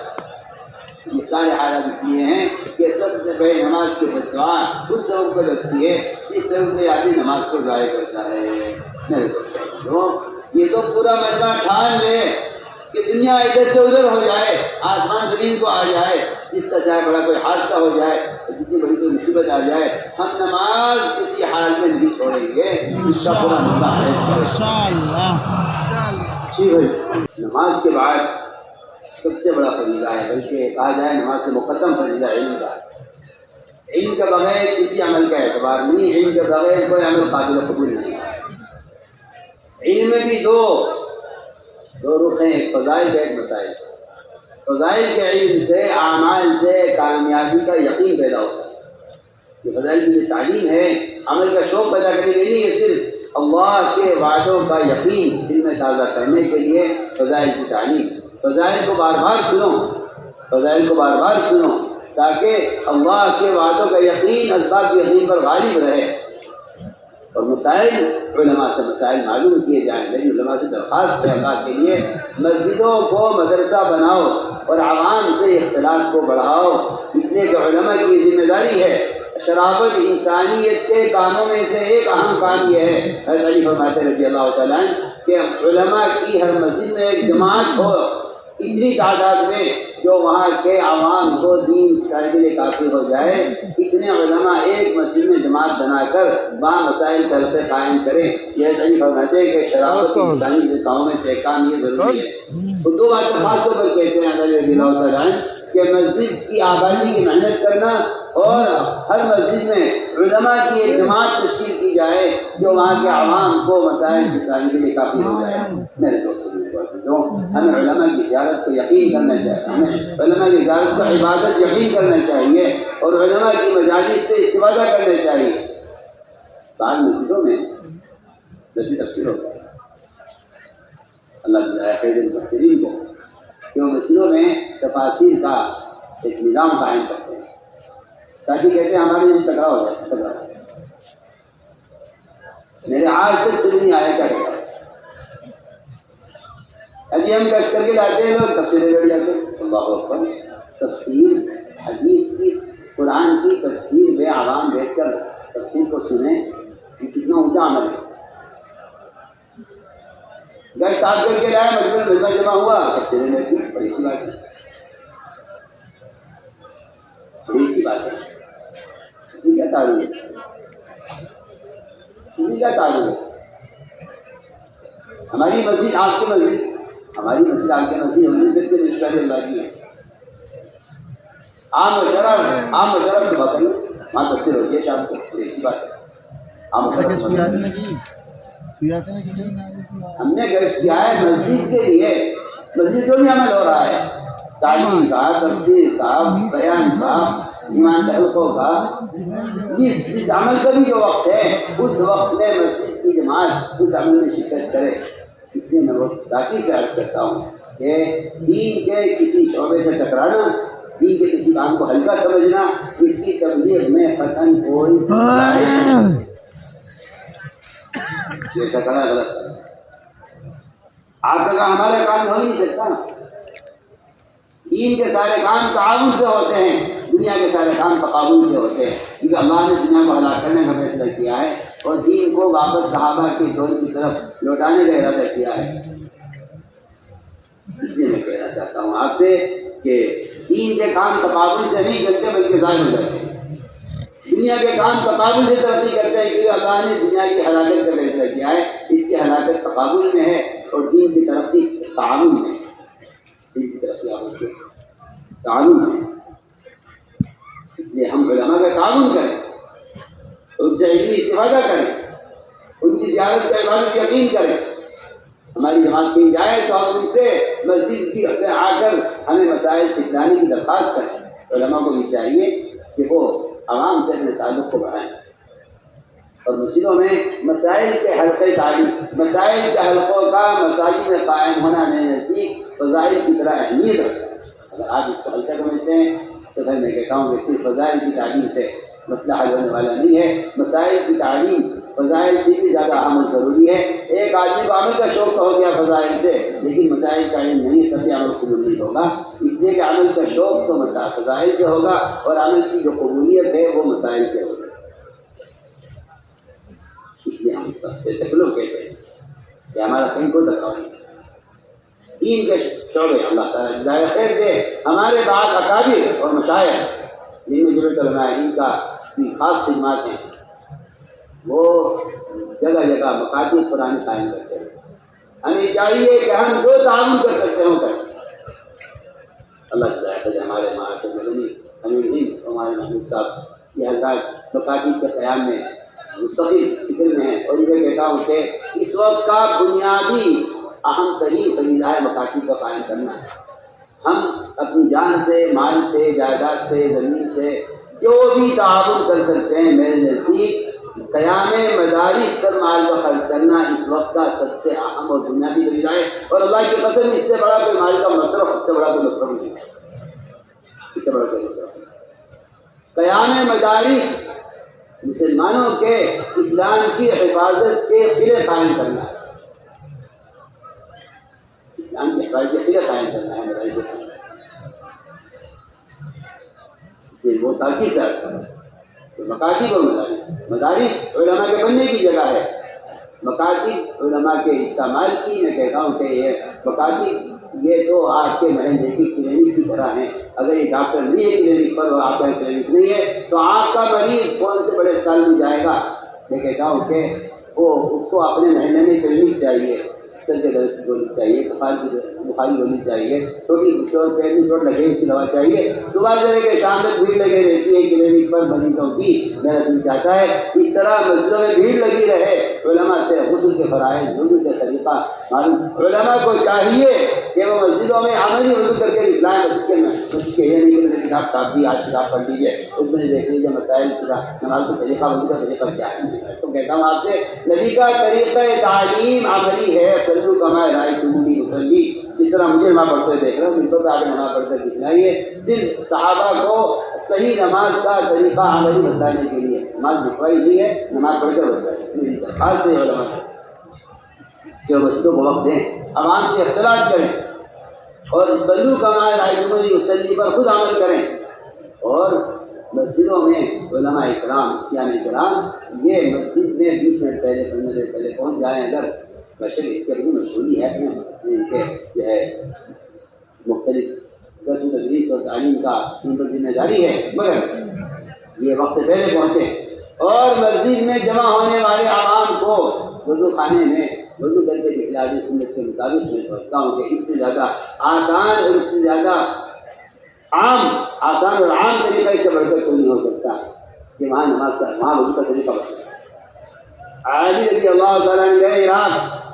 یہ سارے حالات اس لیے ہیں کہ سب سے پہلے نماز کی بددعا اس سبب کو لگتی ہے جس سبب سے آدمی نماز کو ضائع کرتا ہے۔ میرے دوستوں، یہ تو پورا مجمع ٹھان لے کہ دنیا ادھر سے ادھر ہو جائے، آسمان زمین کو آ جائے، جس کا چاہے بڑا کوئی حادثہ ہو جائے، جتنی بڑی کوئی مصیبت آ جائے، ہم نماز کسی حال میں نہیں چھوڑیں گے، اس کا پورا مسئلہ ہے۔ نماز کے بعد سب سے بڑا فریضہ ہے، بلکہ کہا جائے نماز سے مقدم فریضہ علم کا۔ علم کے بغیر کسی عمل کا اعتبار نہیں، علم کے بغیر کوئی عمل قابل قبول نہیں۔ علم میں بھی دو رخ ہیں، ایک فضائل کا، ایک مسائل۔ فضائل کے علم سے اعمال سے کامیابی کا یقین پیدا ہوتا ہے۔ یہ فضائل کی تعلیم ہے، عمل کا شوق پیدا کرنے کے لیے، یہ صرف اللہ کے وعدوں کا یقین دل میں تازہ کرنے کے لیے فضائل کی تعلیم۔ فضائل کو بار بار سنو، فضائل کو بار بار سنو تاکہ اللہ کے وعدوں کا یقین اسباب کے یقین پر غالب رہے۔ اور مسائل علماء سے مسائل معلوم کیے جائیں، میری علماء سے درخواست ہے اللہ کے لیے مسجدوں کو مدرسہ بناؤ اور عوام سے اختلاف کو بڑھاؤ، اس لیے کہ علماء کی ذمہ داری ہے۔ شرافت انسانیت کے کاموں میں سے ایک اہم کام یہ ہے، حضرت علی فرماتے رضی اللہ تعالیٰ عنہ کہ علماء کی ہر مسجد میں ایک جماعت ہو، اتنی تعداد میں جو وہاں کے عوام کو دین سیکھنے کے لیے کافی ہو جائے، اتنے علماء ایک مسجد میں جماعت بنا کر وہاں مسائل کا حلقے قائم کریں۔ یہ صحیح فرماتے ہیں کہ شرافت انسانی کے کاموں میں سے ایک کام یہ ضروری ہے۔ اردو بات خاص طور پر کہتے ہیں حضرت رضی اللہ تعالیٰ عنہ کہ مسجد کی آبادی کی محنت کرنا اور ہر مسجد میں علماء کی ایک جماعت تشکیل کی جائے جو وہاں کے عوام کو مسائل سکھانے کے لیے کافی ہو جائے۔ میرے دوستوں ہمیں علماء کی زیارت کو یقین کرنا چاہیے، ہمیں علماء کی زیارت کو عبادت یقین کرنا چاہیے اور علماء کی مجالس سے استفادہ کرنا چاہیے۔ بعض مسجدوں میں جیسی تفسیر ہوتا ہے، اللہ تعالیٰ خیر المفسرین کو کہ وہ مسجدوں میں تفاسیر کا ایک نظام قائم کرتے ہیں تاکہ کہتے ہیں ہمارے یہ ٹکراؤ ہو جائے، ٹکراؤ میرے آج تک سمجھ نہیں آیا کیا ٹکراؤ۔ ابھی ہم کٹ کر کے لاتے ہیں لوگ تفسیریں بیٹھ جاتے ہیں، اللہ اکبر، تفسیر حدیث کی قرآن کی تفسیر میں عوام بیٹھ کر تفسیر کو سنیں، یہ کتنا اونچا عمل ہے۔ گھر صاف کر کے لائے مجبور مجمع جمع ہوا تفسیریں بیٹھی، بڑی سی بات ہے، بڑی سی بات ہے۔ اسی کیا تعلق ہے، اسی کیا تعلق ہے؟ ہماری مسجد آپ کی مسجد، ہماری مسجد آپ کی مسجد ہونے سے رشتہ اللہ کی ہے۔ عام مشورہ سے بات کریں، وہاں تفسیر ہوتی ہے شام کو، بڑی سی بات ہے۔ ہم نے گشت کیا ہے مسجد کے لیے، مسجدوں میں عمل ہو رہا ہے، تعلیم کا، تفسیر کا، بیان کا، ایمان تعلقوں کا، جس عمل کا بھی جو وقت ہے اس وقت میں مسجد کی جماعت اس عمل میں شرکت کرے۔ اس لیے میں وہ تاکید سے عرض کرتا ہوں کہ دین کے کسی شعبے سے ٹکرانا، دین کے کسی کام کو ہلکا سمجھنا، اس کی تبلیغ میں قطعاً کوئی یہ ٹکرا غلط ہے۔ آپ کا ہمارا کام ہو نہیں سکتا، دین کے سارے کام تعاون سے ہوتے ہیں، دنیا کے سارے کام تقابل سے ہوتے ہیں، کیونکہ اللہ نے دنیا کو ہلاک کرنے کا فیصلہ کیا ہے اور دین کو واپس صحابہ کے دور کی طرف لوٹانے کا ارادہ کیا ہے۔ اس لیے میں کہنا چاہتا ہوں آپ سے کہ دین کے کام تقابل سے نہیں چلتے بلکہ ظاہر ہو جاتے ہیں۔ دنیا کے کام تقابل سے ترقی کرتے ہیں کیونکہ اللہ نے دنیا کی ہلاکت کا فیصلہ کیا ہے، اس کی ہلاکت تقابل میں ہے اور دین کی ترقی تعاون میں ہے، دین کی ترقی آپ سے تعاون ہے۔ اس لیے ہم علماء کا تعاون کریں، ان سے علمی استفادہ کریں، ان کی زیارت کا عبادت یقین کریں۔ ہماری جماعت کی جائے تو ہم ان سے مسجد کی آ کر ہمیں مسائل سکھلانے کی درخواست کریں۔ علماء کو بھی چاہیے کہ وہ عوام سے اپنے تعلق کو بڑھائیں اور مسجدوں میں مسائل کے حلقے تعلیم، مسائل کے حلقوں کا مساجد میں قائم ہونا میرے نزدیک فضائل کی طرح اہمیت رکھتا ہے۔ اگر آپ اس کو ہلکا سمجھتے ہیں تو پھر میں کہتا ہوں کہ صرف فضائل کی تعلیم سے مسئلہ حل ہونے والا نہیں ہے، مسائل کی تعلیم فضائل سے بھی زیادہ اہم اور ضروری ہے۔ ایک آدمی کو عمل کا شوق تو ہو گیا فضائل سے، لیکن مسائل کا علم نہیں، سب عمل قبول نہیں ہوگا، اس لیے کہ عمل کا شوق تو فضائل سے ہوگا اور عمل کی جو قبولیت ہے وہ مسائل سے ہوگی۔ اس لیے ہم لوگ کہتے ہیں کہ ہمارا کہیں کو ٹکراؤ نہیں، دین کے شعبے اللہ تعالیٰ جزائے خیر دے۔ ہمارے بعض اکابر اور مشائخ جن میں جمعیت علماء ہند کا خاص خدمات ہیں، وہ جگہ جگہ مکاتب قرآن قائم کرتے ہیں۔ ہمیں چاہیے کہ ہم جو تعاون کر سکتے ہوں کریں۔ اللہ جزائے خیر ہمارے معاشر مدنی امیر ہند ہمارے محمود صاحب یہ حضرات مکاتب کے قیام میں مستقل فکر میں ہیں اور یہ کہتا ہوں کہ اس وقت کا بنیادی اہم ترین فریضہ ہے مکاتب کا قائم کرنا۔ ہم اپنی جان سے، مال سے، جائیداد سے، زمین سے جو بھی تعاون کر سکتے ہیں، میرے نزدیک قیام مدارس پر مال کا خرچ کرنا اس وقت کا سب سے اہم اور بنیادی فریضہ ہے، اور اللہ کی قسم اس سے بڑا کوئی مال کا مصرف، اس سے بڑا کوئی مصرف نہیں ہے، اس سے بڑا کوئی مصرف نہیں۔ قیام مدارس مسلمانوں کے اسلام کی حفاظت کے قلعے قائم کرنا ہے، اسلام کی حفاظت کے قلعے قائم کرنا ہے مدارس، وہ تاکید سے مکاتب اور مدارس علماء کے بننے کی جگہ ہے، مکاتب علماء کے حصہ مال کی۔ میں کہتا ہوں کہ یہ مکاتب یہ تو آپ کے محلے کی کلینک کی طرح ہیں، اگر یہ ڈاکٹر نہیں ہے کلینک پر اور آپ کا کلینک نہیں ہے تو آپ کا مریض کون سے بڑے اسپتال میں جائے گا۔ میں کہتا ہوں کہ وہ اس کو اپنے محلے میں کلینک چاہیے، سر کے درد کی گولی چاہیے، بخاری گولی چاہیے، چھوٹی چوٹ پیٹ میں چوٹ لگے اس کی دوا چاہیے، صبح سے لے کے شام تک بھیڑ لگے رہتی ہے کلینک پر مریضوں کی، میرا دل چاہتا ہے اس طرح مسجدوں میں بھیڑ لگی رہے، علماء سے غسل کے فرائض وضو کے طریقہ معلوم، علماء کو چاہیے کہ وہ مسجدوں میں عملی وضو کر کے دکھلائیں، مسجد کے یہ نہیں کہ کتاب صاحب بھی آج کتاب پڑھ لیجیے، اس میں دیکھ لیجیے مسائل نماز کا طریقہ وضو کا طریقہ کیا ہے۔ تو کہتا ہوں آپ سے نبی کا طریقہ تعلیم عملی ہے، صلو کما رأیتمونی اصلی، جس طرح مجھے نماز پڑھتے ہوئے دیکھ رہے ہوں ممبر پہ آگے نماز پڑھتے دکھلائیے، صرف صحابہ کو صحیح نماز کا طریقہ عملی بتانے کے لیے، نماز لکھوائی نہیں ہے، نماز پڑھ کر بتائیے، میری درخواست ہے علماء سے کہ بچوں کو وقت دیں، عوام سے اختلاط کریں اور صلو کما رأیتمونی اصلی پر خود عمل کریں، اور مسجدوں میں علماء اکرام صحابہ اکرام یہ مسجد میں 20 منٹ پہلے 15 منٹ پہلے پہنچ جائیں، اگر بشر اس کی مشہوری ہے ان کے جو ہے مختلف درس و تدریس اور تعلیم کا ان پر ذمہ داری ہے، مگر یہ وقت سے پہلے پہنچے اور مسجد میں جمع ہونے والے عوام کو وضو خانے میں وضو کر کے دکھلا دی سنت کے مطابق میں سمجھتا ہوں کہ اس سے زیادہ آسان اور اس سے زیادہ آسان اور عام طریقہ اس سے بڑھ کر کوئی نہیں ہو سکتا کہ وہاں نماز کا وہاں وضو کا طریقہ بڑھتا ہے۔ علی رضی اللہ تعالیٰ نے گئے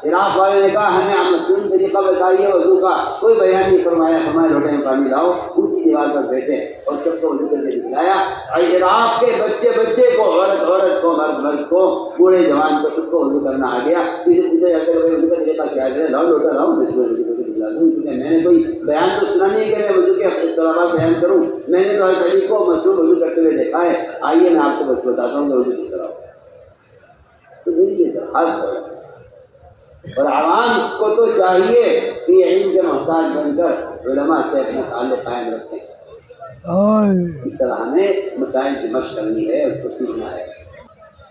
عراق والے نے کہا ہمیں مصنوعی طریقہ بتائیے وضو کا، کوئی بیان نہیں فرمایا، ہمارے لوٹے میں پانی لاؤ، اونچی دیوار پر بیٹھے اور سب کو وضو کر کے دکھلایا، عراق کے بچے کو عورت کو مرد کو بوڑھے جوان کو سب کو وضو کرنا آ گیا، کسی پوچھا جاتا ہے وضو کا طریقہ کیا ہے، لاؤ لوٹا لاؤ میں وضو کر کے دکھلا دوں، کیونکہ میں نے کوئی بیان تو سنا نہیں کہ میں وضو کے اختلافات بیان کروں، میں نے تو ہر طریق کو مصنوع وضو کرتے ہوئے دیکھا ہے، آئیے میں آپ کو بس بتاتا ہوں کہ وضو کس طرح تو میری یہ درخواست ہے، اور عوام اس کو تو چاہیے کہ علم کے محتاج بن کر علماء سے اپنا تعلق قائم رکھیں، اس طرح ہمیں مسائل کی مشق کرنی ہے، اس کو سیکھنا ہے۔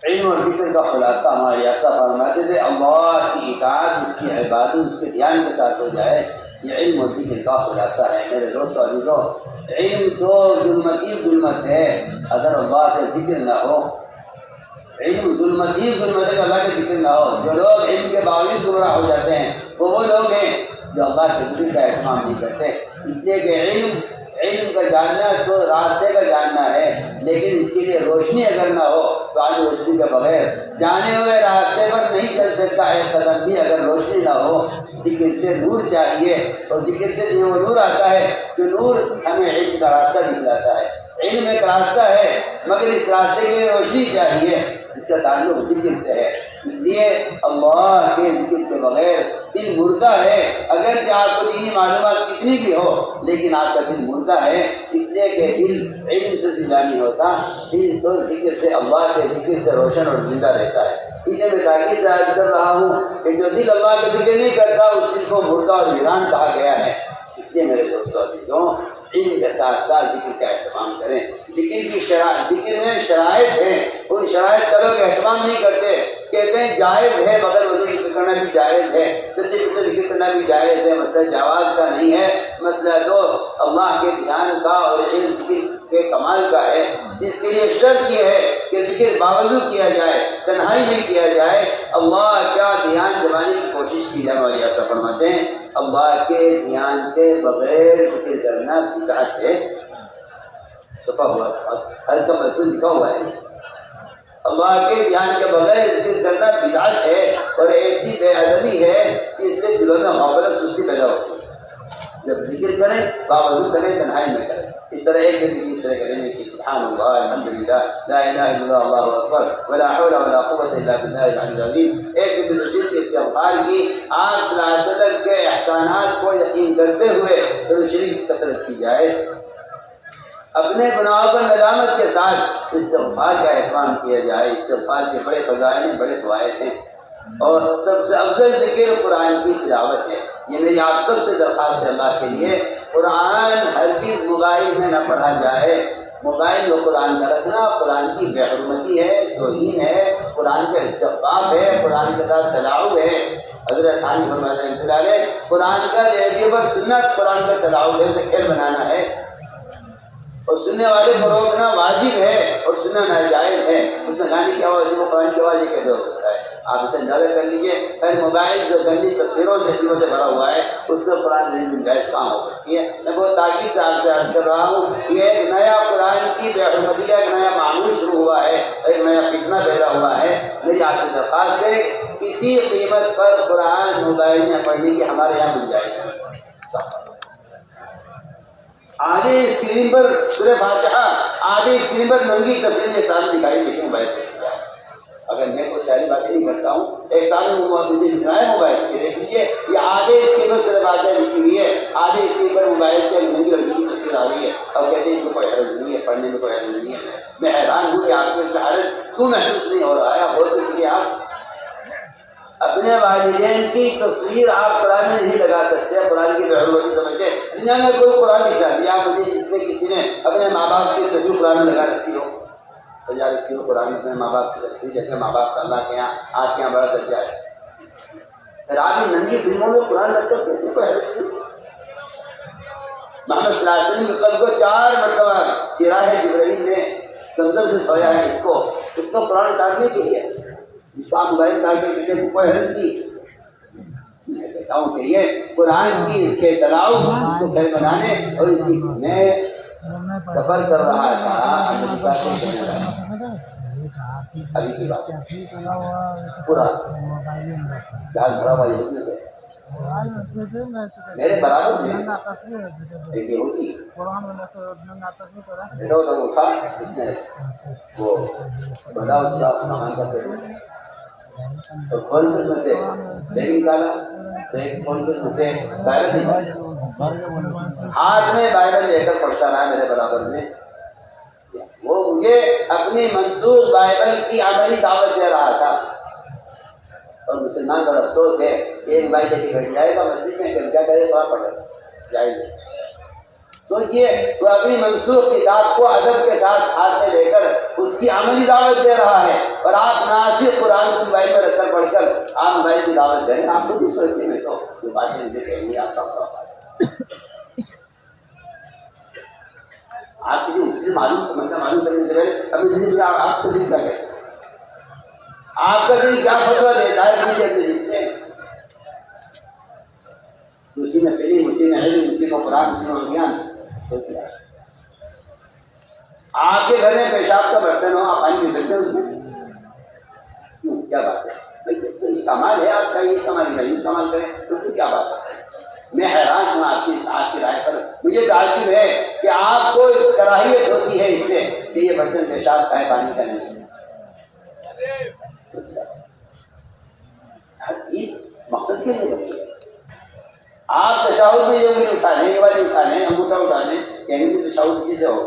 علم اور ذکر کا خلاصہ ہمارے ایسا فرماتے تھے اللہ کی اطاعت، اس کی عبادت اس کے دھیان کے ساتھ ہو جائے، یہ علم اور ذکر کا خلاصہ ہے۔ میرے دوست اور عزیزوں، علم تو ظلمت ہی ظلمت ہے اگر اللہ کا ذکر نہ ہو، علم ظلمت ہی ظلمت ہے اللہ کا ذکر نہ ہو۔ جو لوگ علم کے باوجود گمراہ ہو جاتے ہیں وہ لوگ ہیں جو اللہ کے ذکر کا اہتمام نہیں کرتے، اس لیے کہ علم کا جاننا تو راستے کا جاننا ہے، لیکن اس کے لیے روشنی اگر نہ ہو تو آج روشنی کے بغیر جانے ہوئے راستے پر نہیں چل سکتا ہے، قدم بھی اگر روشنی نہ ہو۔ ذکر سے نور چاہیے، اور ذکر سے جو نور آتا ہے، جو نور ہمیں علم کا راستہ دکھلاتا ہے۔ علم ایک راستہ ہے مگر اس راستے کے لیے روشنی چاہیے، اس کا تعلق ذکر سے ہے، اس لیے اللہ کے ذکر کے بغیر دل مردہ ہے، اگرچہ آپ کو دینی معلومات کتنی بھی ہو لیکن آپ کا دل مردہ ہے، اس لیے کہ دل علم سے زندہ نہیں ہوتا، دل تو ذکر سے اللہ کے ذکر سے روشن اور زندہ رہتا ہے۔ اس لیے میں تاکید سے عرض کر رہا ہوں کہ جو دل اللہ کا ذکر نہیں کرتا اس دل کو مردہ اور ویران کہا گیا ہے۔ اس لیے میرے دوستوں عزیزوں، علم کے ساتھ ساتھ ذکر کا اہتمام کریں۔ ذکر میں شرائط ہیں، ان شرائط کا لوگ اہتمام نہیں کرتے، کہتے ہیں جائز ہے مگر وضو ذکر کرنا بھی جائز ہے، ذکر کرنا بھی جائز ہے، مسئلہ جواز کا نہیں ہے، مسئلہ تو اللہ کے دھیان کا اور علم کے کمال کا ہے، جس کے لیے شرط یہ ہے کہ ذکر باوجود کیا جائے، تنہائی میں کیا جائے، اللہ کا دھیان جمانے کی کوشش کی جائے۔ والی ایسا فرماتے ہیں اللہ کے دھیان کے بغیر ذکر کرنا بدعت ہے، چھپا ہوا ہر کا مطلب لکھا ہوا ہے، اللہ کے دھیان کے بغیر ذکر کرنا بدعت ہے اور ایسی بے ادبی ہے کہ اس سے دلوں میں غفلت سستی پیدا ہوتی ہے۔ جب ذکر کریں باوجود کریں، تنہائی میں کریں، اس طرح ایک دن اس طرح کریں کہ سبحان اللہ الحمدللہ لا الہ الا اللہ اللہ اکبر ولا حول ولا قوت الا باللہ العلی العظیم، ایک دن رسول کے استغفار کی، آپ صلی اللہ علیہ وسلم کے احسانات کو یقین کرتے ہوئے درود شریف کی کثرت کی جائے، اپنے گناہوں پر ندامت کے ساتھ استغفار کا اہتمام کیا جائے۔ استغفار کے بڑے فضائل ہیں، بڑے فوائد ہیں، اور سب سے افضل ذکر قرآن کی تلاوت ہے۔ یہ میری آپ سب سے درخواست ہے اللہ کے لیے، قرآن ہرگز موبائل میں نہ پڑھا جائے، موبائل و قرآن کا رکھنا قرآن کی بے حرمتی ہے، توہین ہے، قرآن کا استغفار ہے، قرآن کے ساتھ تلاوت ہے۔ حضرت ثانی فرماتے ہیں قرآن کا ریڈیو پر سنت قرآن کا تلاوت ہے، اسے کھیل بنانا ہے، اور سننے والے کو روکنا واجب ہے اور سننا ناجائز ہے۔ اس میں گانے کی آواز کو قرآن کی آواز یہ کیسے ہو سکتا ہے؟ آپ اسے اندازہ کر لیجیے، ہر موبائل جو گندی تصویروں سے چیزوں سے بھرا ہوا ہے، اس سے قرآن کی گنجائش کہاں ہو سکتی ہے؟ میں بہت تاکید سے آپ سے عرض کر رہا ہوں، یہ ایک نیا قرآن کی بے حرمتی کا ایک نیا معمول شروع ہوا ہے، ایک نیا فتنہ پیدا ہوا ہے۔ میری آپ سے درخواست ہے، کسی قیمت پر قرآن موبائل میں پڑھنے کی ہمارے یہاں گنجائش ہے۔ آدھے اسکرین پر سورہ فاتحہ، آدھے اسکرین پر ننگی تصویریں سامنے دکھائی دیتی موبائل پہ۔ اگر میں کوئی ساری باتیں نہیں کرتا ہوں، ایک سامنے مجھے دکھنا ہے موبائل پہ، دیکھ لیجیے یہ آدھے اسکرین پر سورہ فاتحہ لکھی ہوئی ہے، آدھے اسکرین پر موبائل پہ ننگی لڑکی کی تصویر آ رہی ہے، اور کہتے ہیں اس کو کوئی حرج نہیں ہے، پڑھنے میں کوئی حرج نہیں ہے۔ میں حیران ہوں کہ آپ کو اس کا حرج کیوں محسوس نہیں ہو رہا ہے؟ بہت دیکھیے، آپ اپنے والدین کی تصویر آپ قرآن میں نہیں لگا سکتے، قرآن کی ضرورت سمجھتے۔ دنیا میں کوئی قرآن دکھا دیا مجھے جس میں کسی نے اپنے ماں باپ کی تصویر قرآن میں لگا سکتی ہو؟ تجار اس کی قرآن میں ماں باپ کی تصویر، جیسے ماں باپ کا اللہ کے یہاں آپ کے یہاں بڑا درجہ ہے، پھر آپ ان ننگی فلموں میں قرآن لگ کر کہتے کوئی حرج نہیں۔ محمد صلی اللہ علیہ وسلم کے قلب کو 4 مرتبہ راہ جبرائیل نے زمزم سے دھویا ہے، اس کو قرآن اتارنے کے لیے، اس کا موبائل ڈال کے کسی کو کوئی حرج نہیں۔ میں کہتا ہوں کہ یہ قرآن کی تلاوت کو گھر بنانے، اور اسی میں سفر کر رہا تھا امریکہ سے ابھی کی بات پورا جہاز بھرا ہوا یہودیوں سے، میرے برابر میں ایک یہودی بیٹا ہوتا وہ تھا، اس نے وہ بڑا اچھا سامان کا پیٹ اور کھول کے اس سے دیکھ نکالا، دیکھ کھول کے اس سے بائبل نکالا، ہاتھ میں بائبل لے کر پڑھتا رہا میرے برابر میں۔ وہ مجھے اپنی منسوخ بائبل کی عملی دعوت دے رہا تھا، اور مسلمان کا افسوس ہے کہ ایک بھائی جیسے بیٹھ جائے گا مسجد میں کیا کرے، تھوڑا پڑھے جائے گا۔ سوچئے وہ اپنی منسوخ کتاب کو ادب کے ساتھ ہاتھ میں لے کر اس کی عملی دعوت دے رہا ہے، اور آپ ناصر قرآن کو موبائل میں رکھ کر پڑھ کر آپ موبائل کی دعوت دیں۔ آپ خود ہی سوچتے میں تو یہ باتیں مجھے کہیں گی، آپ کا آپ کسی معلوم سمجھنا معلوم کرنے سے پہلے اپنی زندگی آپ کو دل کر کے آپ کا دل کیا فتویٰ دیتا ہے اپنی زندگی سے، اسی میں فلم، اسی میں علم، اسی میں قرآن، اسی میں بیان۔ آپ کے گھر میں پیشاب کا برتن ہو، آپ پانی پی سکتے ہیں اس میں؟ کیا بات ہے؟ استعمال ہے آپ کا، یہ استعمال کریں، استعمال کریں تو اس کی کیا بات ہے؟ میں حیران ہوں آپ کی رائے پر۔ مجھے تعجب ہے کہ آپ کو کراہیت ہوتی ہے اس سے کہ یہ برتن پیشاب کا ہے، پانی کا نہیں۔ ہر چیز مقصد کے لیے ہوتی ہے۔ آپ تشہد میں یہ انگلی اٹھا لیں، یہ والی اٹھا لیں، انگوٹھا اٹھا لیں، کہیں گے تشہد کسی سے ہو۔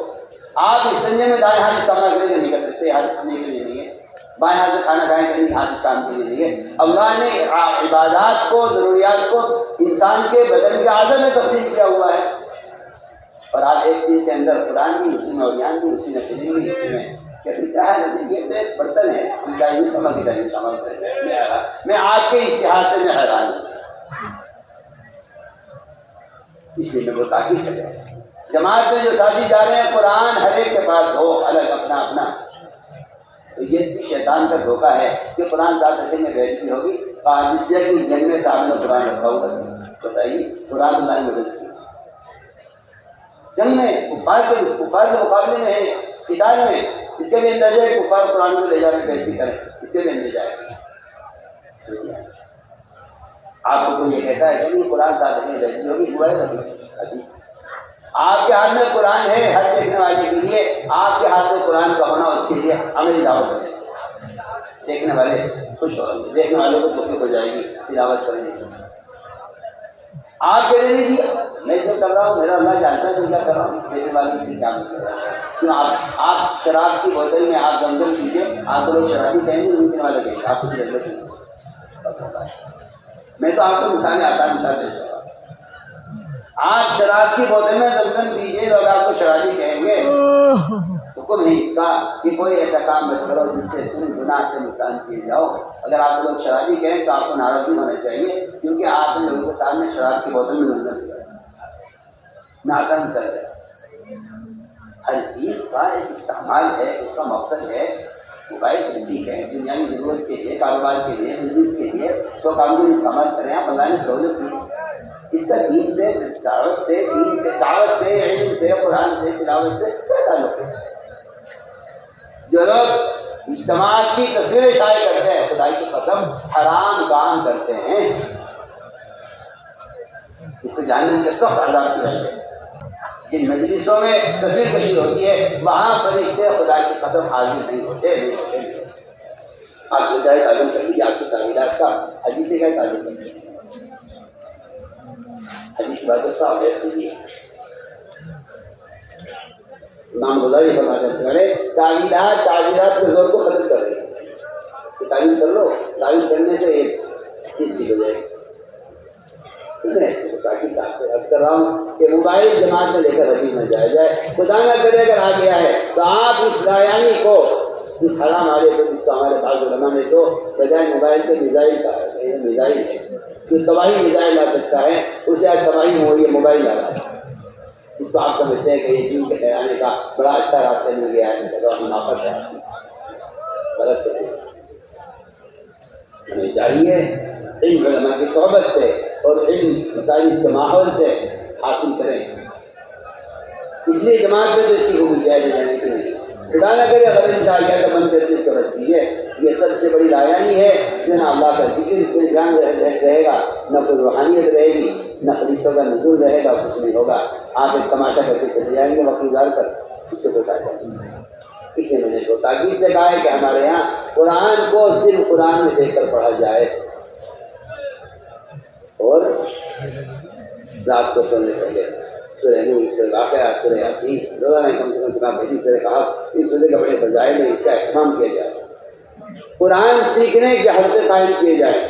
آپ استنجے میں دائیں ہاتھ استعمال کریں نہیں کر سکتے، ہاتھ استنجے کے لیے نہیں ہے۔ بائیں ہاتھ سے کھانا کھائیں کریں گے، ہاتھ استعمال کے لیے نہیں ہے۔ اللہ نے عبادات کو، ضروریات کو انسان کے بدن کے اعضاء میں تقسیم کیا ہوا ہے، اور آپ ایک چیز کے اندر قرآن بھی، اسی میں اوریان بھی، اسی میں فلم بھی، اسی میں کیا ہے، یہ تو ایک برتن ہے، ہم چاہیے سمجھ کے چاہیے سمجھ کریں۔ میں آپ کے اشتہار سے میں حیران ہوں، اس لیے میں وہ تاکید کر رہا ہوں۔ جماعت میں جو ساتھی جا رہے ہیں، قرآن ہر ایک کے پاس ہو، الگ اپنا اپنا، تو یہ بھی شیطان کا دھوکہ ہے کہ قرآن ساتھ رکھیں گے بہتری ہوگی۔ قادسیہ کی جنگ میں صاحب نے قرآن رکھا ہوگا، بتائیے قرآن اللہ نے مدد کی جنگ میں، کفار کے مقابلے میں ہے، قتال میں، اس کے لیے اندازہ ہے کفار قرآن کو لے جا کے بہتری کریں، اس سے بھی لے جائے گا۔ آپ کو کوئی یہ کہتا ہے کہ قرآن ساتھ رکھیں گے بہتری ہوگی، ہوا ہے سبھی؟ آپ کے ہاتھ میں قرآن ہے، ہر دیکھنے والے کے لیے آپ کے ہاتھ میں قرآن کا ہونا اس کے لیے عملی دعوت ہے۔ دیکھنے والے خوش ہو گے، دیکھنے والوں کو خوشی ہو جائے گی، تلاوت کریں گے۔ آپ کے لیے جی میں جو کر رہا ہوں میرا اللہ جانتا ہے، میں کیا کر رہا ہوں، دیکھنے والے کسی کام نہیں کر رہا ہے۔ کیوں آپ شراب کی بوتل میں آپ زمزم پیجیے، آپ کو لوگ شرابی کہیں گے، دیکھنے والے کہیں گے، آپ کچھ ضرورت نہیں۔ میں تو آپ کو مثالیں آسان مثال دے سکتا ہوں۔ آپ شراب کی بوتل میں زمزم پیجیے، لوگ آپ کو شرابی کہیں گے، حکم نہیں اس کا کہ کوئی ایسا کام مت کرو جس سے تم گناہ سے نقصان کیے جاؤ۔ اگر آپ لوگ شرابی کہیں تو آپ کو ناراض نہیں ہونا چاہیے، کیونکہ آپ نے لوگوں کے سامنے شراب کی بوتل میں زمزم پیا، ناقص کر رہے۔ ہر چیز کا ایک استعمال ہے، اس کا مقصد ہے۔ موبائل ٹھیک ہے دنیا کی ضرورت کے لیے، کاروبار کے لیے، بزنس کے لیے، تو کام کو استعمال کریں. آپ اللہ نے سہولت دی. اس کا دین سے، دعوت سے، علم سے، قرآن سے، تلاوت سے کیا تعلق ہے؟ جو لوگ اجتماعات کی تصویریں شائع کرتے ہیں، خدائی کی قسم حرام کام کرتے ہیں. اس کو جاننے کے سخت عذاب کیا ہے. جن مجلسوں میں تصویر کشی ہوتی ہے وہاں فرشتے خدا کی قسم حاضر نہیں ہوتے. آپ کو چاہے تعلیم کر لیجیے آپ کی تعمیرات کا حدیث سے کیا تعلق کرتے ہیں؟ حدیث بات تو صاف ہے. سنیے امام غزالی فرماتے ہیں تعویلات کے زور کو ختم کر رہے ہیں. تعویل کر لو، تعویل کرنے سے ایک چیز کی ہو جائے. کر رہا ہوں کہ موبائل جماعت میں لے کر ابھی نہ جایا جائے. خدا نہ کرے اگر آ گیا ہے تو آپ اس لایانی کو، اس حرام والے کو، جس کو ہمارے پاس علماء نے تو بجائے موبائل کے میزائل کا ہے، یہ میزائل ہے جو تباہی میزائل لا سکتا ہے، اسے آج تباہی ہو یہ موبائل لا رہا ہے. اس کو آپ سمجھتے ہیں کہ یہ دین کے ٹھہرانے کا بڑا اچھا راستہ مل گیا ہے، منافع ہے. غلط ہے. ہمیں چاہیے علم علماء کی صحبت سے اور علم مدارس کے ماحول سے حاصل کریں. اس لیے جماعت میں تو اس کی گنجائش جانے کی نہیں. خدا نہ کرے اگر انسان کیا تو بند کرتے سمجھ لیجیے یہ سب سے بڑی لایانی ہے جو نہ اللہ کا ذکر اس میں دھیان رہے گا، نہ کوئی روحانیت رہے گی، نہ فرشتوں کا نزول رہے گا، کچھ نہیں ہوگا. آپ ایک تماشا کر کے چلے جائیں گے وقت گزار کر. اس سے بتا دیں اس لیے میں نے تو تاکید سے کہا ہے کہ ہمارے یہاں قرآن کو صرف قرآن میں دیکھ کر پڑھا جائے اور رات کو سونے پہلے سورہ نور، سورہ واقعہ، سورہ یاسین روزانہ کم سے کم جناب بھائی سے کہا اس سورے کے بڑے فضائل میں اس کا اہتمام کیا جائے. قرآن سیکھنے کے حلقے قائم کیے جائیں.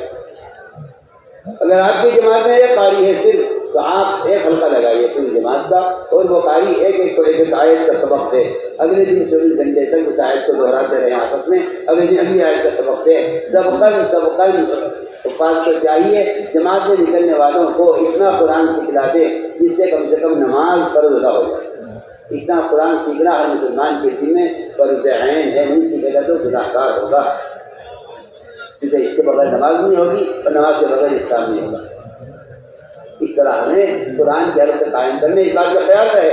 اگر آپ کی جماعت میں ایک قاری ہے صرف تو آپ ایک حلقہ لگائیے پوری جماعت کا اور وہ قاری ایک ایک کو ایک آیت کا سبق دے. اگلے دن 24 گھنٹے تک اس آیت کو دہراتے رہیں آپس میں، اگلے دن اگلی آیت کا سبق دے. سبقاً حفاظ کو چاہیے جماعت میں نکلنے والوں کو اتنا قرآن سکھلا دے جس سے کم نماز فرض ادا ہو جائے. اتنا قرآن سیکھنا ہر مسلمان کے ذمہ فرض عین ہے. نہیں سیکھے گا تو گناہ گار ہوگا، کیونکہ اس کے بغیر نماز نہیں ہوگی اور نماز کے بغیر اسلام نہیں ہوگا. اس طرح ہمیں قرآن کے حلقے قائم کرنے اس بات کا خیال رہے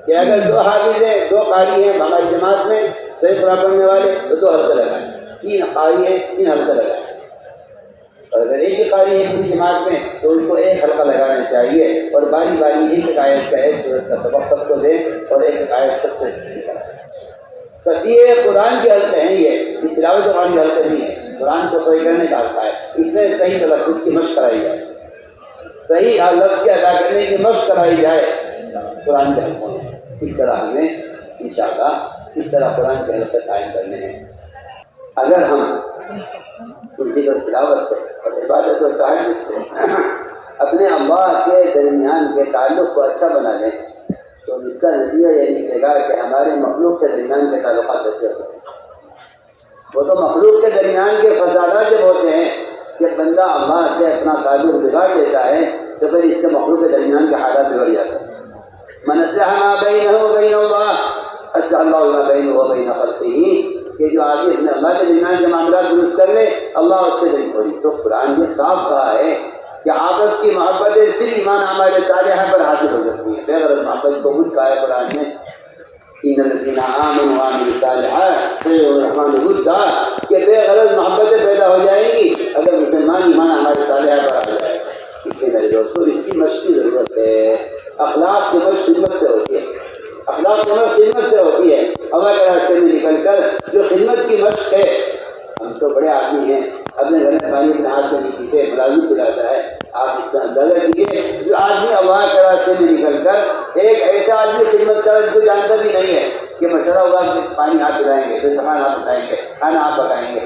کہ اگر 2 حافظ ہیں، 2 قاری ہیں ہماری جماعت میں صحیح قرآن پڑھنے والے تو 2 حلقے لگائیں. 3 قاری ہیں 3 حلقے لگائیں. اور اگر ایک ہی قاری ہے پوری جماعت میں تو ان کو ایک حلقہ لگانا چاہیے اور باری باری ایک آیت کا ایک سورت کا سبق سب کو دیں اور ایک آیت سب سے کثیر قرآن کے حلقے ہیں. یہ تلاوت قرآن کے حلقے نہیں ہے، قرآن کو صحیح کرنے کا حلقہ ہے. اس سے صحیح تلفظ کی مشق کرائی جائے، صحیح لفظ کے ادا کرنے کی مشق کرائی جائے قرآن کے حلقوں میں. اس طرح ہمیں انشاءاللہ اس طرح قرآن کے حلقے قائم کرنے ہیں. اگر ہم ذکر و تلاوت سے اور عبادت و تعلق سے اپنے اللہ کے درمیان کے تعلق کو اچھا بنا لیں تو اس کا نتیجہ یہ نکلے گا کہ ہمارے مخلوق کے درمیان کے تعلقات اچھے ہوتے ہیں. وہ تو مخلوق کے درمیان کے فسادات جب ہوتے ہیں کہ بندہ اللہ سے اپنا تعلق بگاڑ لیتا ہے تو پھر اس سے مخلوق کے درمیان کے حالات بگڑ جاتے ہیں. من اصلح ما بینہ وبین اللہ اصلح اللہ ما بینہ وبین خلقہ، کہ جو آدمی اپنے اللہ کے درمیان کے معاملات درست کر لے اللہ اس سے دل کھولی. تو قرآن نے صاف کہا ہے کہ آپس کی محبتیں صرف ایمان اعمال صالحہ پر حاصل ہو سکتی ہیں. بے غرض محبت کو خود کہا ہے قرآن نے ان الذین آمنوا وعملوا الصالحات سيرحمهم الله، کہ بے غرض محبتیں پیدا ہو جائیں گی اگر مسلمان ایمان اعمال صالحہ پر آ جائے. اس لیے میرے دوستو اس کی مشق کی ضرورت ہے. اخلاق کی مشق خدمت سے ہوتی ہے، اخلاق کی مشق خدمت سے ہوتی ہے. اللہ کے راستے میں نکل کر جو خدمت کی مشق ہے، ہم تو بڑے آدمی ہیں اپنے گھر میں پانی اپنے ہاتھ سے نہیں پیتے، ملازم پلاتا ہے. آپ اس کا اندازہ کیجیے جو آدمی اللہ کے راستے میں نکل کر ایک ایسا آدمی خدمت کر جس کو جانتا بھی نہیں ہے کہ مشورہ ہوگا کہ پانی آپ پلائیں گے، پھر سامان آپ بتائیں گے، کھانا آپ پکائیں گے.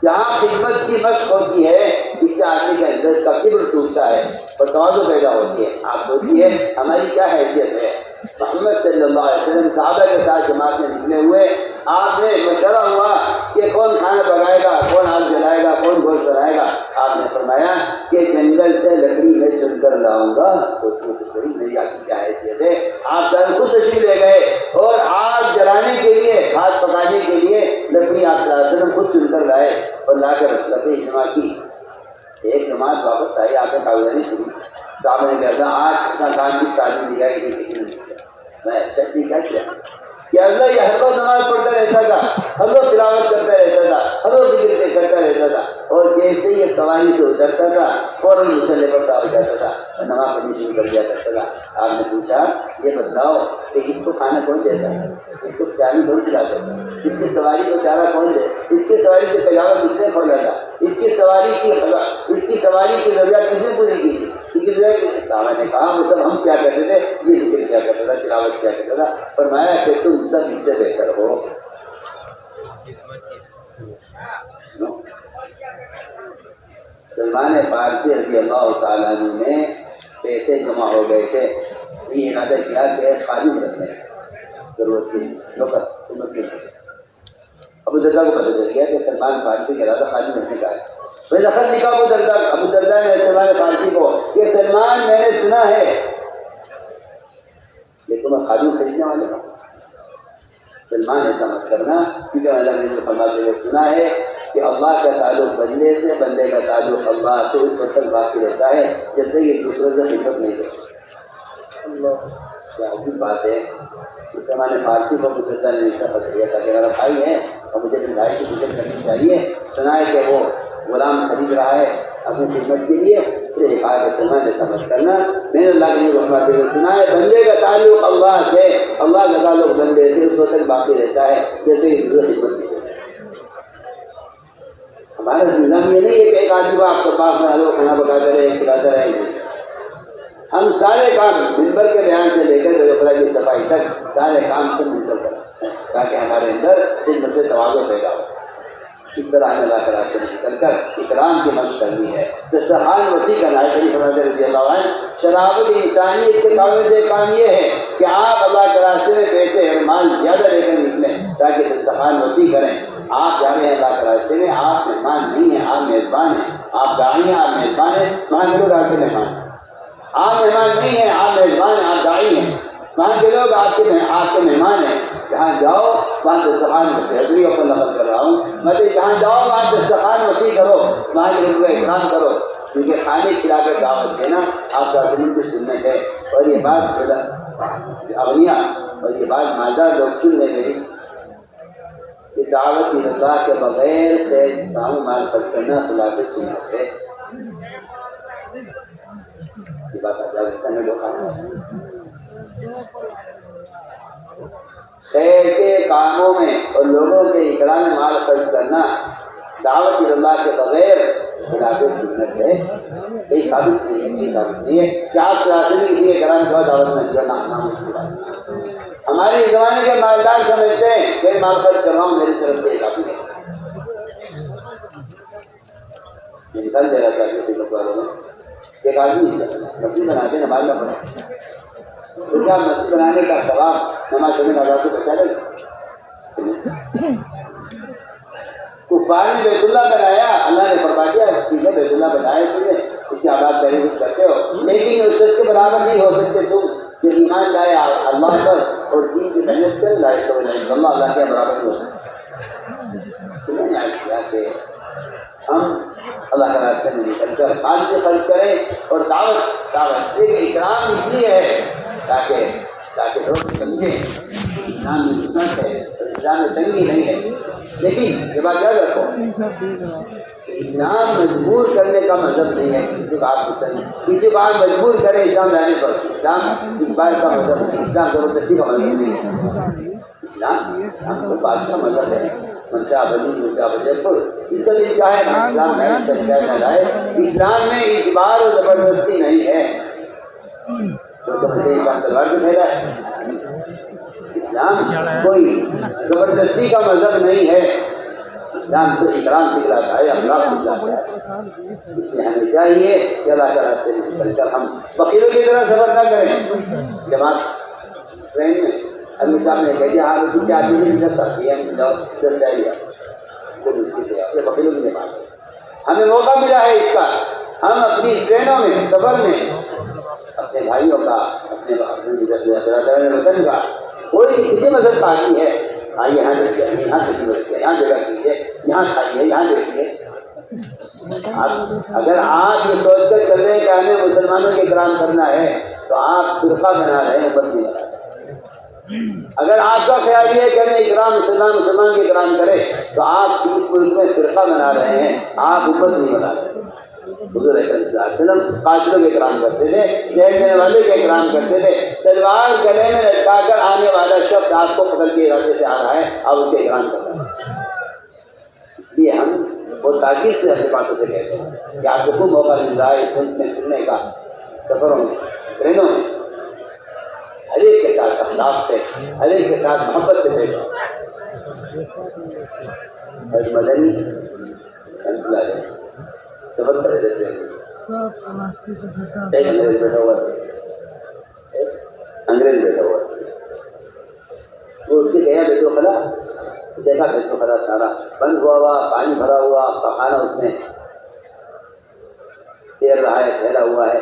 جہاں خدمت کی مشق ہوتی ہے اس سے آدمی کے اندر کا کبر ٹوٹتا ہے اور تواضع پیدا ہوتی ہے. آپ سوچیے ہماری کیا حیثیت ہے. محمد صلی اللہ علیہ وسلم صحابہ کے ساتھ جماعت میں نکلے ہوئے آپ نے مشورہ ہوا کہ کون کھانا پکائے گا، کون آگ جلائے گا، کون گوشت بنائے گا؟ آپ نے فرمایا کہ جنگل سے لکڑی میں چن کر لاؤں گا تو میری آپ کی کیا حیثیت ہے؟ آپ سر خود تشریف لے گئے اور آگ جلانے کے لیے، ہاتھ پکانے کے لیے لکڑی آپ خود چن کر لائے اور لا کر لکڑی جمع کی۔ ایک جماعت واپس آئی، آپ نے کاغذانی سنی، صاحب نے کہا تھا آج اتنا کام کی شادی دیا کہ کسی نے نہیں کیا۔ میں شکتی کیا کیا کہ اللہ یہ ہر روز نماز پڑھتا رہتا تھا، ہر روز تلاوت کرتا رہتا تھا، ہر روز ذکر کرتا رہتا تھا، اور جیسے یہ سواری سے اترتا تھا فوراً مسلح پر ہو جاتا تھا اور نماز پڑھنی شروع کر دیا کرتا تھا۔ آپ نے پوچھا یہ بتلاؤ کہ اس کو کھانا کون دیتا ہے، اس کو پیاری کون کھلاتا ہے، اس کی سواری کو چارہ کون دے، اس کی سواری سے پجامہ کس نے کھولا تھا، اس کی سواری کی ضروریات کس نے پوری کی تھی؟ صحابہ نے کہا وہ سب ہم کیا کرتے تھے، یہ ذکر کیا کرتا تھا، تلاوت کیا کرتا تھا۔ فرمایا کہ تم سب اس سے بہتر ہو۔ سلمان فارسی رضی اللہ تعالیٰ عنہ میں پیسے جمع ہو گئے تھے، یہ ارادہ کیا کہ خادم رکھنے ضرورت کی نوکر ابو دردہ کو پتہ چل گیا کہ سلمان فارسی کا ارادہ خادم رکھنے کا ہے۔ میں لخت لکھا ابو دردہ نے سلمان فارسی کو کہ سلمان میں نے سنا ہے کہ تمہیں خادم خریدنے والے ہو۔ سلمان ایسا مت کرنا، کیونکہ اللہ نے فرماتے ہوئے سنا ہے کہ اللہ کا تعلق بندے سے، بندے کا تعلق اللہ سے اس وقت تک باقی رہتا ہے جب تک ایک دوسرے سے خدمت نہیں کرتے۔ اللہ کیا عجیب بات ہے۔ سلمان فارسی کو مجدہ نے اس کا پتہ تھا کہ میرا بھائی ہے اور مجھے اپنے بھائی کی خدمت کرنی چاہیے، سنا ہے کہ وہ غلام خرید رہا ہے اپنی خدمت کے لیے، پھر ایک آئے کہ سلمان ایسا مت کرنا، میں نے اللہ کے رحمت سے سنا ہے بندے کا تعلق اللہ سے، اللہ کا تعلق بندے سے اس وقت تک باقی رہتا ہے جیسے ایک دوسرے خدمت نہیں کرتے۔ ہمارا نظام یہ نہیں ہے کہ ایک آدمی کو آپ کے پاس میں آلو کھانا پکاتے رہے، کھلاتے رہے۔ ہم سارے کام منبر کے بیان سے لے کر خدا کی صفائی تک سارے کام سے مل کر کریں تاکہ ہمارے اندر خدمت سے تواضع پیدا ہو۔ اس طرح ہمیں اللہ کے راستے میں نکل کر اکرام کی مشق کرنی ہے۔ دسترخوان وسیع کرنا ہے۔ رضی اللہ عنہ شرافت انسانیت کے قابل سے کام یہ ہے کہ آپ اللہ کے راستے میں پیسے اور مال زیادہ لے کر نکلیں تاکہ دسترخوان وسیع کریں۔ آپ جا رہے ہیں اللہ کے راستے میں، آپ مہمان نہیں ہیں، آپ میزبان ہیں، آپ داعی ہیں، آپ میزبان ہیں، وہاں کے لوگ آپ کے مہمان ہیں۔ آپ مہمان نہیں ہیں، آپ میزبان ہیں، آپ داعی ہیں، وہاں کے لوگ آپ کے مہمان ہیں۔ جہاں جاؤ وہاں دسترخوان حضری کو لفظ کر رہا ہوں، مطلب جہاں جاؤ وہاں دسترخوان وسیع کرو، وہاں کے لوگوں کا احترام کرو، کیونکہ کھانے کھلا کر دعوت دینا آپ کا دین کی سنت ہے۔ اور یہ بات اغنیا اور یہ بات مالدار لوگ سن لیں میری کہ دعوت کی رضا کے بغیر کام مال خرچ کرنا خلاف سنت ہے۔ یہ بات افغانستان میں لوگ خیر کے کاموں میں اور لوگوں کے اکرام میں مال خرچ کرنا دعوت رضا کے بغیر خلاف سنت ہے۔ یہ ثابت نہیں ہے کہ آپ راستے کسی اکرام کے بعد دعوت میں دیا نام ہمارے زمانے کے مالدار سمجھتے ہیں کہ مال خرچ کر رہا ہوں میری طرف سے کافی ہے۔ نکل دے رہا تھا کسی والوں میں ایک آدمی مسجد بناتے نماز نہ پڑھے تو کیا مسجد بنانے کا ثواب نماز پڑھنے کا سے بچا لے گا؟ کفار نے بیت اللہ بنایا، اللہ نے فرما دیا ٹھیک ہے بیت اللہ بنایا تم نے، اس کی آباد پہلے کچھ کرتے ہو، لیکن اس کے برابر نہیں ہو سکتے تم کہ ایمان لائے اللہ پر اور دین کی محنت کر لائے تو اللہ کے برابر نہیں ہو سکتے۔ میں نے عرض کیا کہ ہم اللہ کے راستے میں نکل کر آج بھی خرچ کریں اور دعوت اکرام اس لیے ہے تاکہ لوگ سمجھیں اسلام میں سنت ہے اور اسلام میں تنگی نہیں ہے۔ لیکن یہ بات یاد رکھو اسلام مجبور کرنے کا مذہب نہیں ہے، کسی کو آپ مجبور کریں اسلام لانے پر، اسلام اس بات کا مذہب نہیں، اسلام زبردستی کا مذہب نہیں ہے۔ اسلام کو بات کا مذہب ہے، منشا بلی منشا بجیپور اس کا دل چاہے اسلام نہ لائے۔ اسلام میں اجبار اور زبردستی نہیں ہے، تو اسلام تلوار بھی پھیلا ہے۔ اسلام کوئی زبردستی کا مذہب نہیں ہے، اسلام کو اکرام سکھلاتا ہے، اخلاق سکھلاتا ہے۔ اس لیے ہمیں چاہیے کہ اللہ تعالیٰ سے نکل کر ہم فقیروں کی طرح سفر نہ کریں۔ جماعت ٹرین میں ابھی صاحب نے کہہ دیا آپ کیا چیزیں 10 آتی ہے 10 چاہیے اپنے بکریوں کی بات ہمیں موقع ملا ہے اس کا ہم اپنی ٹرینوں میں سفر میں اپنے بھائیوں کا اپنے وطن کا کوئی کسی مذہب کا آدمی ہے ہاں یہاں بیٹھے یہاں بیٹھے یہاں جگہ کیجیے یہاں کھائیے یہاں بیٹھیے اگر آپ یہ سوچ کر چل رہے ہیں کہ ہمیں مسلمانوں کے اکرام کرنا ہے تو آپ فرقہ بنا رہے ہیں امت نہیں بنا رہے اگر آپ کا خیال یہ ہے کہ ہمیں اکرام مسلمان کے اکرام کرے تو آپ اس ملک میں فرقہ بنا رہے ہیں آپ امت نہیں بنا رہے حضور اکرم صلی اللہ علیہ وسلم قاتلوں کے اکرام کرتے تھے جیل دینے والے کے اکرام کرتے تھے تلوار گلے میں لٹکا کر آنے والا شخص آپ کو پکڑ کے ارادے سے آ رہا ہے آپ اس کے اکرام کر رہے ہیں اس لیے ہم بہت تاکید سے اپنی باتوں سے کہتے ہیں کہ آپ کو خوب موقع مل رہا ہے سنت میں سننے کا سفروں میں ٹرینوں میں ہر ایک کے ساتھ اخلاق سے ہر ایک کے ساتھ محبت سے بیٹھو مدنی سفر کر دیتے ہیں ایک انگریز بیٹھا ہوا وہ اٹھ کے گیا بیت الخلا دیکھا بیت الخلا سارا بند ہوا پانی بھرا ہوا پخانا اس میں تیر رہا ہے پھیلا ہوا ہے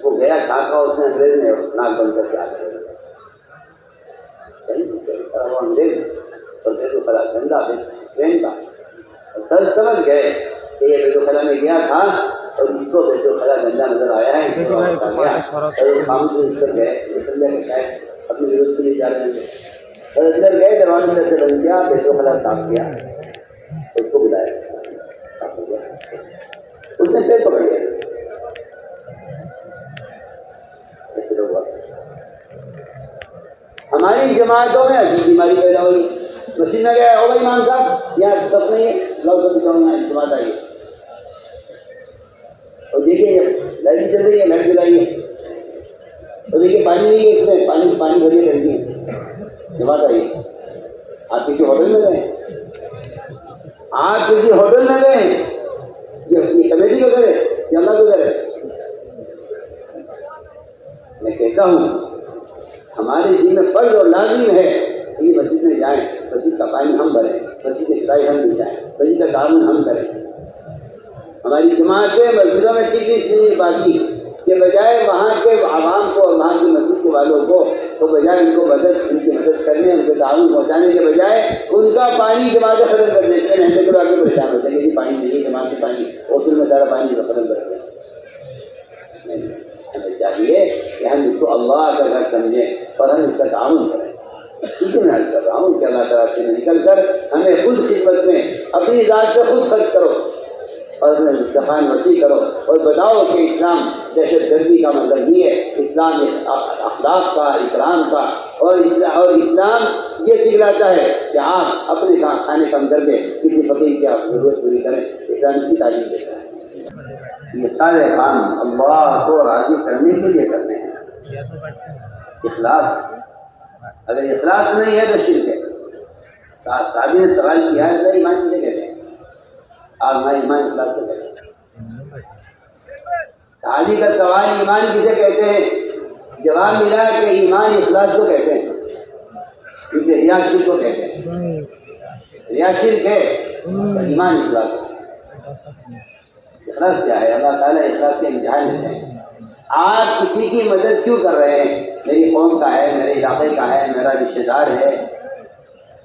وہ گیا چھانکا اس نے انگریز نے ناک بند کر کے آ گیا انگریز اور بیت الخلا گندا ٹرین کا دل سمجھ گئے کہ یہ بیت الخلا میں گیا تھا اور اس کو بیت الخلا گندا نظر آیا ہے اس کو اور کام سے اس پر گئے اپنی ضرورت کے لیے جا رہے ہیں اور اندر گئے دروازے اندر سے بند کیا بیت الخلا صاف کیا اس کو بلایا اس نے پھر پکڑ لیا ایسے لوگ ہماری جماعتوں میں عجیب بیماری پیدا ہوئی مسجد میں گیا ہو بھائی امام صاحب یہاں سب نہیں ہے لوگ سب میں جماعت آئیے اور دیکھیے لائٹ چل رہی ہے لائٹ جلائیے اور دیکھیے پانی نہیں ہے اس میں پانی بھریے ٹنکی ہے جماعت آئیے آپ کسی ہوٹل میں گئے آپ کسی ہوٹل میں گئے یہ کمیٹی کو کرے یا اللہ کو کرے میں کہتا ہوں ہمارے دین میں فرض اور لازم ہے کہ یہ مسجد میں جائیں مسجد کا پانی ہم بھریں مسجد کے خدائی ہم لے جائیں مسجد کا تعاون ہم کریں ہماری جماعتیں مسجدوں میں ٹھیک اس لیے باقی کہ بجائے وہاں کے عوام کو اور وہاں کی مسجد کے والوں کو تو بجائے ان کو ان کی مدد کرنے ان کو تعاون پہنچانے کے بجائے ان کا پانی جماعت ختم کر دیتے ہیں گھنٹے کے آگے پریشان ہوتے ہیں کہ پانی نہیں جماعت سے پانی ہوٹل میں سارا پانی ختم کر دیں ہمیں چاہیے کہ ہم اس کو اللہ کا گھر سمجھیں اور ہم اس کا تعاون کریں اسی میں حل کر رہا ہوں کہ اللہ تعالیٰ سے نکل کر ہمیں خود خدمت میں اپنی ذات سے خود خرچ کرو اور زبان وسیع کرو اور بتاؤ کہ اسلام دہشت گردی کا مطلب نہیں ہے اسلام اخلاق کا اکرام کا اور اسلام یہ سکھلاتا ہے کہ آپ اپنے کھانے کم کر کے کسی فقیر کی آپ ضرورت پوری کریں اسلام اسی تعلیم دیتا ہے یہ سارے کام اللہ کو راضی کرنے کے لیے کرنے ہیں اخلاص اگر اخلاص نہیں ہے تو شرک ہے صحابی نے سوال کیا ہے کہ ایمان کسے کہتے ہیں آپ ہمارے ایمان اخلاص سے کہتے ہیں صحابی کا سوال ایمان کسے کہتے ہیں جواب ملا کہ ایمان اخلاص کو کہتے ہیں کیونکہ ریا شرک کو کہتے ہیں ریا شرک ہے ایمان اخلاص اخلاص کیا ہے اللہ تعالیٰ اخلاص کے امتحان لیتے ہیں آپ کسی کی مدد کیوں کر رہے ہیں میری قوم کا ہے میرے علاقے کا ہے میرا رشتہ دار ہے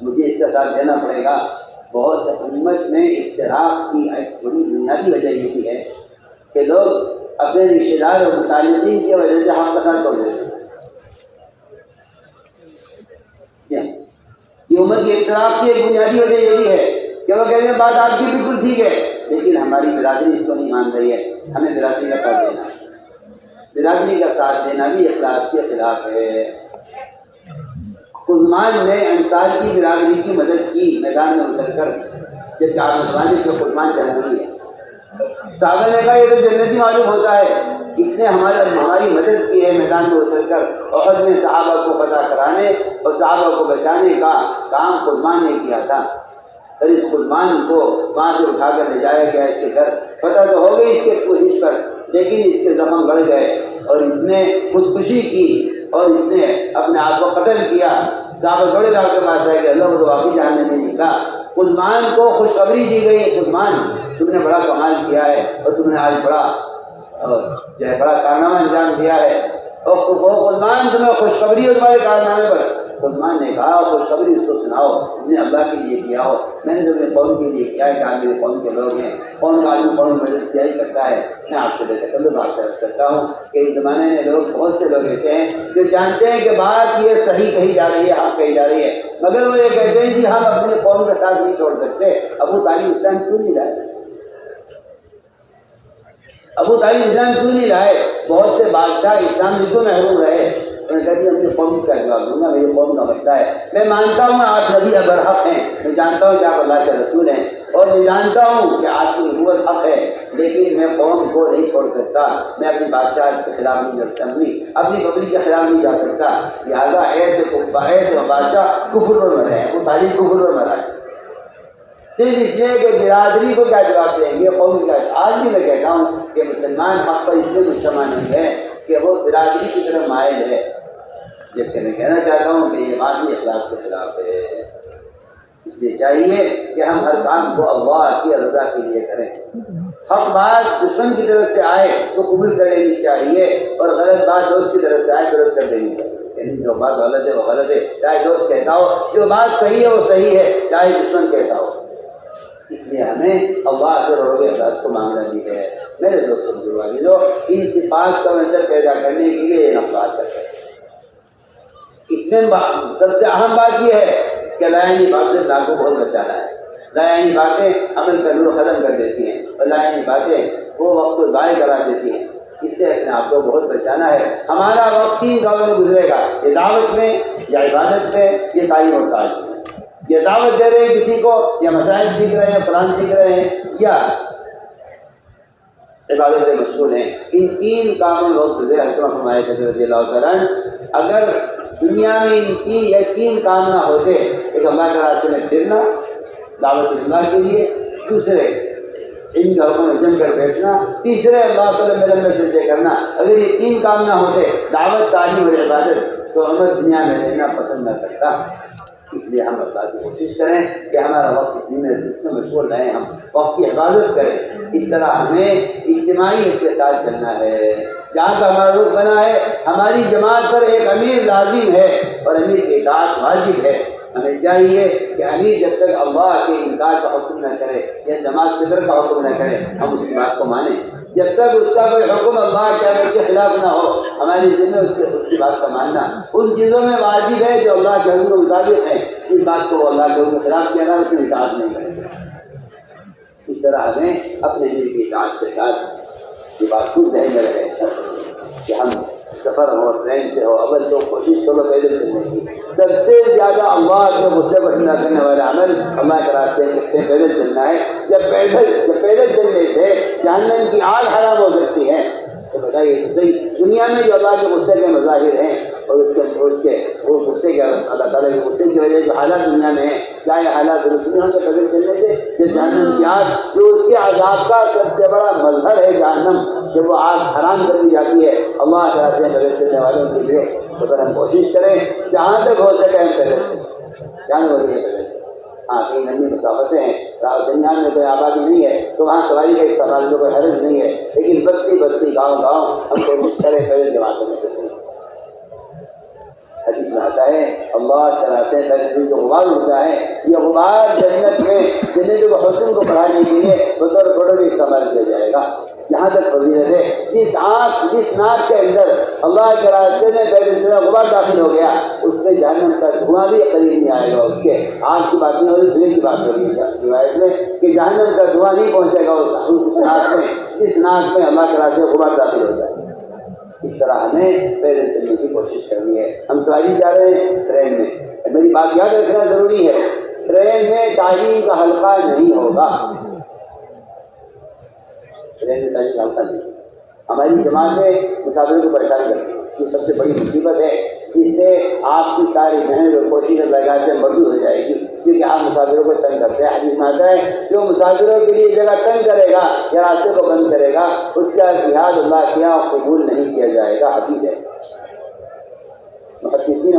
مجھے اس کا ساتھ دینا پڑے گا بہت امت میں اشتراک کی بڑی بنیادی وجہ یہ ہے کہ لوگ اپنے رشتہ دار اور متعلقین کی وجہ سے حق کا ساتھ چھوڑ دیتے ہیں یہ امت کے اشتراک کی ایک بنیادی وجہ یہ بھی ہے کہ وہ کہتے ہیں بات آپ کی بالکل ٹھیک ہے لیکن ہماری برادری اس کو نہیں مان رہی ہے ہمیں برادری کا ساتھ دینا ہے برادری کا ساتھ دینا بھی اخلاص کے خلاف ہے عثمان نے انصار کی برادری کی مدد کی میدان میں اتر کر جب آپ مسلمان اس کو عثمان جنتی ہے صحابہ نے کہا یہ تو جنتی معلوم ہوتا ہے اس نے ہماری مدد کی ہے میدان میں اتر کر احد میں صحابہ کو پتہ کرانے اور صحابہ کو بچانے کا کام عثمان نے کیا تھا اور اس عثمان کو وہاں سے اٹھا کر لے جایا گیا اس کے گھر پتہ تو ہو گئی اس کے کوشش پر لیکن اس کے زخم بڑھ گئے اور اس نے خودکشی کی اور اس نے اپنے آپ کو قتل کیا صحابہ تھوڑے آپ کے پاس آئے کہ اللہ کو تو واقعی جہنم میں نہیں نکلا. عثمان کو خوشخبری دی گئی، عثمان تم نے بڑا کمال کیا ہے اور تم نے آج بڑا جو ہے بڑا کارنامہ انجام دیا ہے، اور عثمان تمہیں خوشخبری ہو تمہارے کارنامے پر. عثمان نے کہا خوشخبری اس کو سناؤ جس نے اللہ کے لیے کیا ہو. میں نے تمہیں قوم کے لیے کیا ہے کہ آپ میرے قوم کے لوگ ہیں، قوم کا آدمی قوم میں مدد کیا ہی کرتا ہے. میں آپ سے بے تکلف بات کرتا ہوں کہ اس زمانے میں لوگ بہت سے لوگ ایسے ہیں جو جانتے ہیں کہ بات یہ صحیح کہی جا رہی ہے، حق کہی جا رہی ہے، مگر وہ یہ کہتے ہیں کہ ہم اپنے قوم کا ساتھ نہیں چھوڑ سکتے. ابو طالب اسلام کیوں نہیں لائے؟ ابو طالب اسلام کیوں نہیں لائے؟ بہت سے بادشاہ اسلام سے کیوں محروم رہے؟ میں کہتی ہوں اپنی قوم کا جواب دوں گا، میری قوم کا مسئلہ ہے. میں مانتا ہوں آپ نبی برحق ہیں، میں جانتا ہوں کہ آپ اللہ کے رسول ہیں، اور میں جانتا ہوں کہ آپ کی نبوت حق ہے، لیکن میں قوم کو نہیں چھوڑ سکتا. میں اپنی بادشاہ کے خلاف نہیں جا سکتا، اپنی پبلک کے خلاف نہیں جا سکتا. لہٰذا ایسے بادشاہ کفر پر مرے ہیں، وہ تعلیم کفر پر مرا ہے. صرف اس لیے کہ برادری کو کیا جواب دیں گے، قوم کا. آج بھی میں کہتا ہوں کہ مسلمان حق پر اس لیے مجتمع نہیں ہے کہ وہ برادری کی طرف مائل ہے، جبکہ میں کہنا چاہتا ہوں کہ یہ مادی اخلاق کے خلاف ہے. اس لیے چاہیے کہ ہم ہر کام کو اللہ کی رضا کے لیے کریں. حق بات دشمن کی طرف سے آئے تو قبول کر لینی چاہیے، اور غلط بات دوست کی طرف سے آئے درست کر دینی چاہیے. یعنی جو بات غلط ہے وہ غلط ہے، چاہے دوست کہتا ہو، جو بات صحیح ہے وہ صحیح ہے، چاہے دشمن کہتا ہو. اس لیے ہمیں اللہ سے روح اخلاص کو مانگنا بھی ہے. میرے دوستوں بزرگوں، ان صفات کا منظر پیدا کرنے کے لیے یہ نفرات کرتے ہیں. اس میں سب سے اہم بات یہ ہے کہ لائنی باتیں اللہ کو بہت بچانا ہے. لائنی باتیں عمل کا نور ختم کر دیتی ہیں، اور لائنی باتیں وہ وقت کو ضائع کرا دیتی ہیں. اس سے اپنے آپ کو بہت بچانا ہے. ہمارا وقت 3 دوروں میں گزرے گا، یہ دعوت میں یا عبادت میں، یہ تعلیم اور تعلیم. یہ دعوت دے رہے ہیں کسی کو، یا مسائل سیکھ رہے ہیں، قرآن سیکھ رہے ہیں، یا عبادت سے مشغول ہیں. ان 3 کاموں میں بہت گزرے. حضرت فرمائے رضی اللہ تعالیٰ اگر دنیا میں ان کی یہ 3 کام نہ ہوتے، ایک اللہ کے راستے میں پھرنا دعوت اللہ کے لیے، دوسرے ان کے حکم میں جم کر بیٹھنا، تیسرے اللہ تعالیٰ میں سجدے کرنا، اگر یہ 3 کام نہ ہوتے، دعوت تعلیم اور عبادت، تو عمر دنیا میں رہنا پسند نہ کرتا. اس لیے ہم اللہ کی کوشش کریں کہ ہمارا وقت اسی میں سے مشغول رہیں، ہم وقت کی حفاظت کریں. اس طرح ہمیں اجتماعی اقتصاد کرنا ہے. جہاں کا ہمارا رخ بنا ہے، ہماری جماعت پر ایک امیر لازم ہے اور امیر کی اطاعت واجب ہے. ہمیں چاہیے کہ امیر جب تک اللہ کے انکار کا حکم نہ کرے یا جماعت صدر کا حکم نہ کرے، ہم اس کی بات کو مانیں. جب تک اس کا کوئی حکم اللہ کے خلاف نہ ہو، ہماری ذمہ اس کی بات کا ماننا. ان چیزوں میں واجب ہے جو اللہ کے حکم کے مطابق ہیں، اس بات کو اللہ کے حکم کے خلاف کیا نہ اس کی اطاعت نہیں کرے. اس طرح ہمیں اپنے دل کی اطاعت کے ساتھ یہ بات خود ذہن میں رہے کہ ہم سفر ہو، ٹرین سے ہو، اول تو کوشش کرو پیدل چلنے کی. سب سے زیادہ اللہ کے غصے کو ٹھنڈا کرنے والا عمل اللہ کے راستے سے پیدل چلنا ہے. جب پیدل چلنے سے جہنم کی آگ حرام ہو سکتی ہے، تو بتائیے دنیا میں جو اللہ کے غصے کے مظاہر ہیں اور اس کے وہ غصے کے اللہ تعالیٰ کے غصے کی وجہ جو حالات دنیا میں ہیں، کیا یہ حالات درست نہیں ہوتے پیدل چلنے سے؟ جو جہنم کی آگ، جو اس کے عذاب کا سب سے بڑا مظہر ہے جہنم، جب وہ آگ حرام کر دی جاتی ہے اللہ کے راستے میں پیدل چلنے والوں کے لیے. تو اگر ہم کوشش کریں جہاں تک ہو سکے ہم پیدل چلیں، جہاں ہو سکے پیدل. ہاں کہیں لمبی مسافتیں ہیں، درمیان میں کوئی آبادی نہیں ہے تو وہاں سواری کا استعمال میں کوئی حرج نہیں ہے، لیکن بستی گاؤں ہم کوشش کریں پیدل جماعت میں چلیں. حدیث میں آتا ہے اللہ چلاتے ہیں جو غبار اٹھتا ہے، یہ غبار جنت کو حسن کو بڑھانے کے لیے بطور فوٹو بھی استعمال کیا جائے گا. جہاں تک فضیلت ہے، جس ناک کے اندر اللہ کے راستے میں پیدل چلا غبار داخل ہو گیا، اس میں جہنم کا دھواں بھی قریب نہیں آئے گا. اس کے آگ کی بات نہیں ہو رہی، دھویں کی بات ہو رہی ہے روایت میں کہ جہنم کا دھواں نہیں پہنچے گا اس ناک میں، جس ناک میں اللہ کے راستے میں غبار داخل ہو جائے. اس طرح ہمیں پیدل چلنے کی کوشش کرنی ہے. ہم سواری جا رہے ہیں ٹرین میں، میری بات یاد رکھنا ضروری ہے، ٹرین میں تعلیم کا حلقہ نہیں ہوگا. ٹرین میں تعلیم کا حلقہ نہیں. ہماری جماعتیں مسافروں کو پریشان کرتی ہیں، یہ سب سے بڑی مصیبت ہے. اس سے آپ کی ساری محنت اور کوشش لگا سے مردود ہو جائے گی، کیونکہ آپ مسافروں کو تنگ کرتے ہیں. حدیث میں آتا ہے جو مسافروں کے لیے جگہ تنگ کرے گا یا راستے کو بند کرے گا، اس کا جہاد اللہ کیا قبول نہیں کیا جائے گا. حدیث ہے. محدثین نے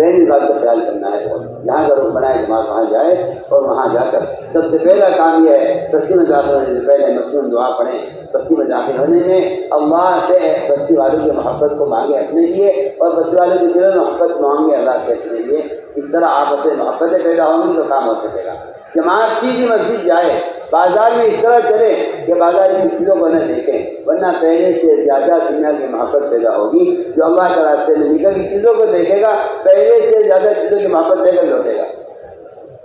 پہلی بات کا خیال کرنا ہے، جہاں کا رخ بنائے جماعت وہاں جائے اور وہاں جا کر سب سے پہلا کام یہ ہے بستی میں داخل ہونے سے پہلے مسلم دعا پڑھیں۔ بستی میں داخل ہونے میں اللہ سے بستی والوں کی محبت کو مانگے اپنے لیے اور بستی والوں کے دلوں میں محبت مانگے اللہ سے اپنے لیے۔ اس طرح آپس میں محبتیں پیدا ہوں گی تو کام ہو سکے گا۔ جماعت سیدھی مسجد جائے، بازار میں اس طرح چلے کہ بازار کی چیزوں کو نہ دیکھیں، ورنہ پہلے سے زیادہ دنیا کی محبت پیدا ہوگی۔ جو اللہ کے راستے میں نکل کی چیزوں کو دیکھے گا پہلے سے زیادہ چیزوں کی محبت دے کر لوٹے گا۔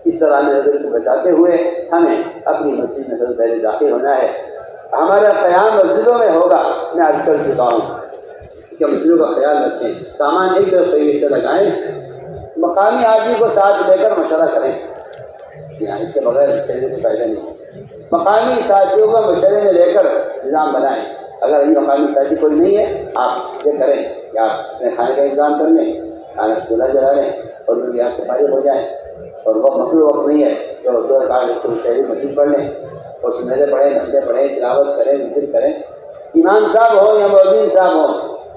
اس طرح نظر کو بچاتے ہوئے ہمیں اپنی مسجد میں سب سے پہلے داخل ہونا ہے۔ ہمارا قیام مسجدوں میں ہوگا، میں عرض کر چکا ہوں کہ مسجدوں کا خیال رکھیں، سامان ایک طرف طریقے سے لگائیں، مقامی آدمی کو ساتھ لے کر مشورہ کریں، اس کے بغیر مشورے سے فائدہ نہیں۔ مقامی ساتھیوں کو مشورے میں لے کر نظام بنائیں۔ اگر یہ مقامی ساتھی کوئی نہیں ہے آپ یہ کریں کہ آپ اپنے کھانے کا انتظام کر لیں، کھانا چولہا جلا لیں اور پھر یہاں سے فارغ ہو جائیں، اور وقت مخلوق وقت نہیں ہے تو دو رکعت شہری مسجد پڑھ لیں اور سنتیں پڑھیں، نفلیں پڑھیں، تلاوت کریں، ذکر کریں۔ امام صاحب ہو یا مؤذن صاحب ہو،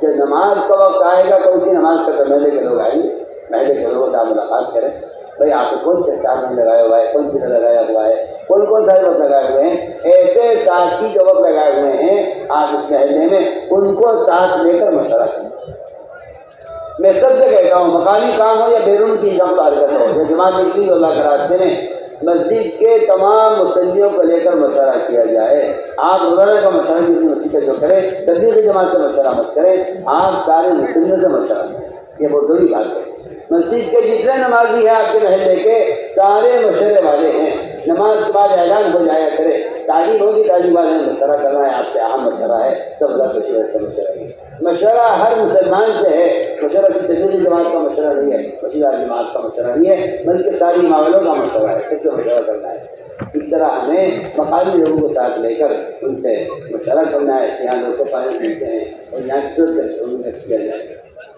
جب نماز کا وقت آئے گا تو اسی نماز کا محلے کے لوگ آئیں گے، محلے کے لوگوں سے ملاقات کریں، بھائی آپ کو کون سے چار لگایا ہوا ہے، کون سی لگایا ہوا ہے، کون کون سا وقت لگائے ہوئے ہیں، ایسے ساتھی جو وقت لگائے ہوئے ہیں آپ اس محلے میں ان کو ساتھ لے کر مشورہ کریں۔ میں سب سے کہتا ہوں مقامی کام ہو یا بیرون کی جمع حرکت ہو، یا جماعت نکلی اللہ کے راستے میں مسجد کے تمام مصلیوں کو لے کر مشورہ کیا جائے۔ آپ روزانہ کا مشورہ کسی مسجد کا جو کریں، تبلیغی جماعت سے مشورہ مت کریں، آپ سارے مسلموں سے مشورہ کریں، یہ بہت ضروری بات ہے۔ مسجد کے جتنے نمازی ہیں آپ کے محلے کے سارے مشورے والے ہیں، نماز کے بعد اعلان ہو جایا کرے، تعلیم ہوگی، تعلیم والے نے مشورہ کرنا ہے، آپ سے اہم مشورہ ہے، سب اللہ کے شکر سے مشورہ ہے۔ مشورہ ہر مسلمان سے ہے، مشورہ صرف تبلیغی جماعت کا مشورہ نہیں ہے، مسجد جماعت کا مشورہ نہیں ہے، بلکہ ساری معاملوں کا مشورہ ہے، سب سے مشورہ کرنا ہے۔ اس طرح ہمیں مقامی لوگوں کو ساتھ لے کر ان سے مشورہ کرنا ہے، یہاں لوگ کو پانی ملتے ہیں اور یہاں کیا جائے۔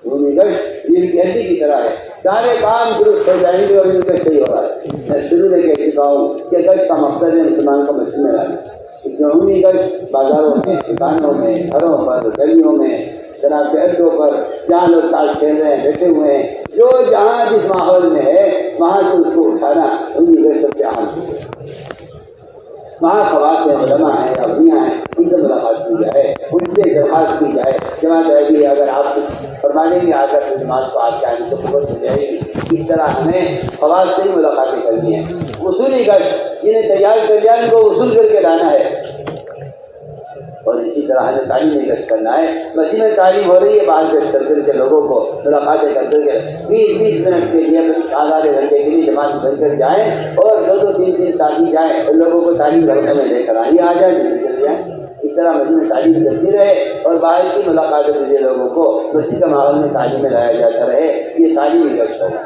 بھومی گشت یہ بھی ہڈی کی طرح ہے، سارے کام درست ہو جائیں گے اور ان کا صحیح ہو رہا ہے۔ میں شروع میں کہہ چکا ہوں کہ گشت کا مقصد ہے مسلمان کو مسجد میں لانا۔ اس میں عمومی گشت بازاروں میں، دکانوں میں، گھروں پر، گلیوں میں، شراب کے اڈوں پر، جہاں لوگ تاش کھیل رہے ہیں، بیٹھے ہوئے ہیں، جو جہاں جس ماحول میں ہے وہاں سے اس کو اٹھانا عمومی گشت سب سے اہم ہے۔ وہاں خواص ہیں، علماء ہیں، ابنیاں ہیں، ان سے ملاقات کی جائے، ان سے درخواست کی جائے۔ جماعت رہی اگر آپ فرمانے کی عادت جماعت کو آج کے آنے کو قوت ہو جائے گی۔ اس طرح ہمیں خواص سے ہی ملاقاتیں کرنی ہیں۔ اصولی گشت جنہیں تیار کر لیا ان کو اصول کر کے لانا ہے، اور اسی طرح ہمیں تعلیم گشت کرنا ہے۔ مسجد میں تعلیم ہو رہی ہے، باہر گشت کر کر کے لوگوں کو ملاقاتیں کر کر کے 20-20 منٹ کے لیے آدھے گھنٹے کے لیے جماعت بن کر جائیں اور 2-3 ساتھی جائیں اور لوگوں کو تعلیم گھنٹے میں لے کر آئیں، یہ آ جائیں چل جائیں۔ اس طرح مسجد میں تعلیم چلتی رہے اور باہر کی ملاقاتوں کے لیے لوگوں کو مسجد کے ماحول میں تعلیم میں لایا جاتا رہے، یہ تعلیمی گشت ہوگا۔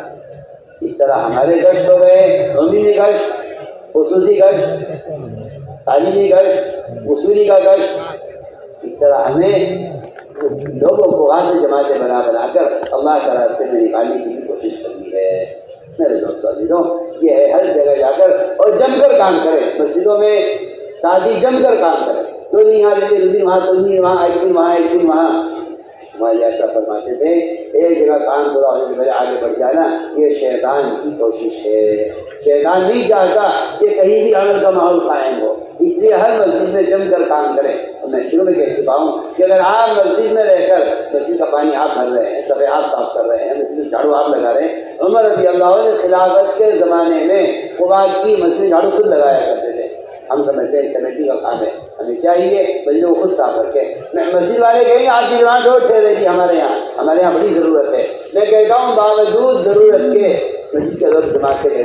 اس طرح ہمارے گشت ہو گئے عمومی گشت، خصوصی گشت، تعلیمی گشت، اصولی کا گشت۔ اس طرح ہمیں لوگوں کو وہاں سے جماعتیں بنا کر اللہ کے راستے میں نکالنے کی کوشش کرنی ہے۔ میرے دوستوں عزیزوں، یہ ہے ہر جگہ جا کر اور جم کر کام کریں۔ مسجدوں میں ساتھی جم کر کام کریں، دو دن یہاں رہتے، 2 دن وہاں، 3 دن وہاں، 1 دن وہاں، 1 دن وہاں۔ ہمارے ایسا فرماتے تھے ایک جگہ کام پورا ہونے کے بعد آگے بڑھ جانا یہ شیطان کی کوشش ہے۔ شیطان نہیں چاہتا کہ کہیں بھی عمل کا ماحول قائم ہو، اس لیے ہر مسجد میں جم کر کام کریں۔ اور میں شروع میں کہہ چکا ہوں کہ اگر آپ مسجد میں رہ کر مسجد کا پانی آپ بھر رہے ہیں، صفحے آپ صاف کر رہے ہیں، مسجد میں جھاڑو آپ لگا رہے ہیں۔ عمر رضی اللہ عنہ خلافت کے زمانے میں قباء کی مسجد میں جھاڑو خود لگایا کرتے تھے۔ ہم سمجھتے ہیں کمیٹی کا کام ہے، ہمیں چاہیے مسجد کو خود صاف رکھے۔ میں مسجد والے کہیں آپ کی جماعت اور ٹھہرے گی ہمارے یہاں بڑی ضرورت ہے۔ میں کہتا ہوں باوجود ضرورت کے مسجد کے لوگ جماعت کے لیے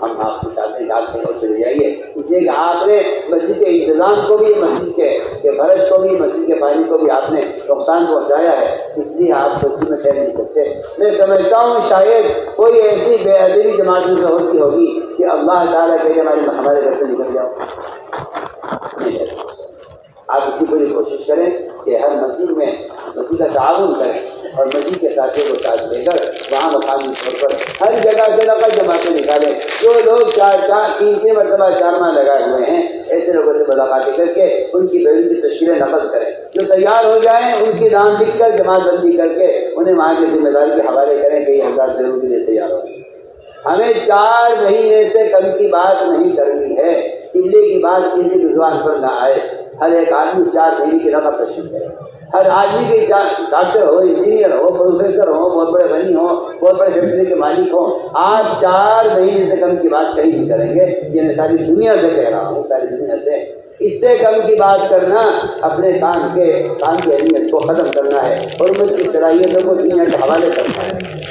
ہم آپ کے ساتھ ڈالتے ہیں اور چلے جائیے، اس لیے کہ آپ نے مسجد کے انتظام کو بھی، مسجد کے فرش کو بھی، مسجد کے پانی کو بھی آپ نے نقصان پہنچایا ہے، اس لیے آپ مسجد میں ٹھہر نہیں سکتے۔ میں سمجھتا ہوں شاید کوئی ایسی بے ادبی جماعتوں سے ہوتی ہوگی کہ اللہ تعالیٰ کہ ہمارے گھر سے نکل جاؤ۔ آپ اس کی بڑی کوشش کریں کہ ہر مسجد میں مسجد کا تعاون کریں اور مسجد کے ساتھیوں کو ساتھ لے کر وہاں مقامی طور پر ہر جگہ سے نقل جماعتیں نکالیں۔ جو لوگ 3 مرتبہ 4 ماہ لگائے ہوئے ہیں ایسے لوگوں سے ملاقاتیں کر کے ان کی بیرون کی تشکیلیں نقل کریں۔ جو تیار ہو جائیں ان کی نام لکھ کر جماعت بندی کر کے انہیں وہاں کے ذمہ داری کے حوالے کریں کہ یہ 1000 دیروں کے لیے تیار ہو. ہمیں 4 مہینے سے کم کی بات نہیں کرنی ہے. قلے کی بات کسی کی زبان پر نہ آئے. ہر ایک آدمی 4 مہینے کی رقم تشریف کرے. ہر آدمی کے ڈاکٹر ہو، انجینئر ہو، پروفیسر ہو، بہت بڑے غنی ہو، بہت بڑے فیکٹری کے مالک ہوں، آپ 4 مہینے سے کم کی بات کہیں نہیں کریں گے. یہ میں ساری دنیا سے کہہ رہا ہوں، ساری دنیا سے. اس سے کم کی بات کرنا اپنے کام کی اہمیت کو ختم کرنا ہے اور ان کی صلاحیتوں کو دنیا کے حوالے کرنا ہے.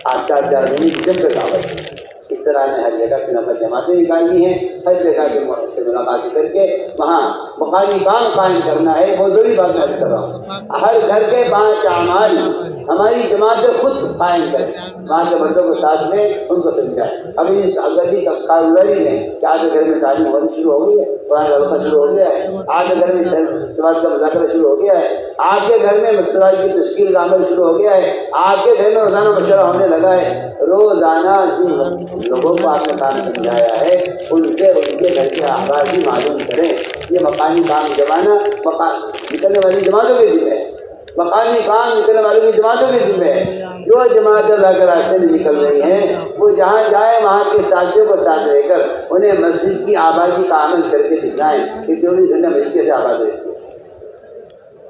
آپ 4 مہینے کی جب تک آوت اس طرح میں ہر جگہ سے نفر جماعتیں نکالنی ہیں، ہر جگہ کے سے ملاقات کر کے وہاں مقامی کام قائم کرنا ہے. بہت ضروری بات میں کر رہا ہوں. ہر گھر کے 5 اعمال ہماری جماعتیں خود قائم کریں. وہاں کے مردوں کو ساتھ میں ان کو سمجھائیں. ابھی اس اگلی کاروباری میں کہ آج کے گھر میں تعلیم ہونی شروع ہو گئی ہے، قرآن کا وقت شروع ہو گیا ہے، آج کے گھر میں سماج کا مذاکرہ شروع ہو گیا ہے، آپ کے گھر میں مسئلہ کی تشکیل کا عمل شروع ہو گیا ہے، آپ کے گھر میں روزانہ مشورہ ہونے لگا ہے. روزانہ جن لوگوں کو آپ نے کام سمجھایا ہے ان سے ان کے گھر کے احوال بھی معلوم کریں. یہ مقامی کام جمانا نکلنے والی جماعتوں کے ذمہ ہے. مقامی کام نکلنے والوں کی جماعتوں کے ذمہ ہے. جو جماعتیں اللہ کے راستے میں نکل رہی ہیں وہ جہاں جائے وہاں کے ساتھیوں کو ساتھ رہ کر انہیں مسجد کی آبادی کا عمل کر کے دکھائیں کہ 24 گھنٹے مسجد سے آباد رہتی ہے.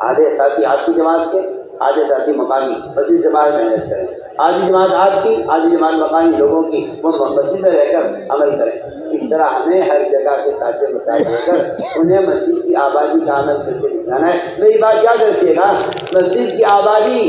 آدھے ساتھی آپ کی جماعت کے، آدھے ساتھی مقامی مسجد سے باہر محنت کریں. آدھی جماعت آپ کی، آدھی جماعت مقامی لوگوں کی، وہ مسجد میں رہ کر عمل کریں. اس طرح ہمیں ہر جگہ کے ساتھیوں کو ساتھ رہ کر انہیں مسجد کی آبادی کا عمل کر کے دکھانا ہے. میری بات یاد رکھیے گا، مسجد کی آبادی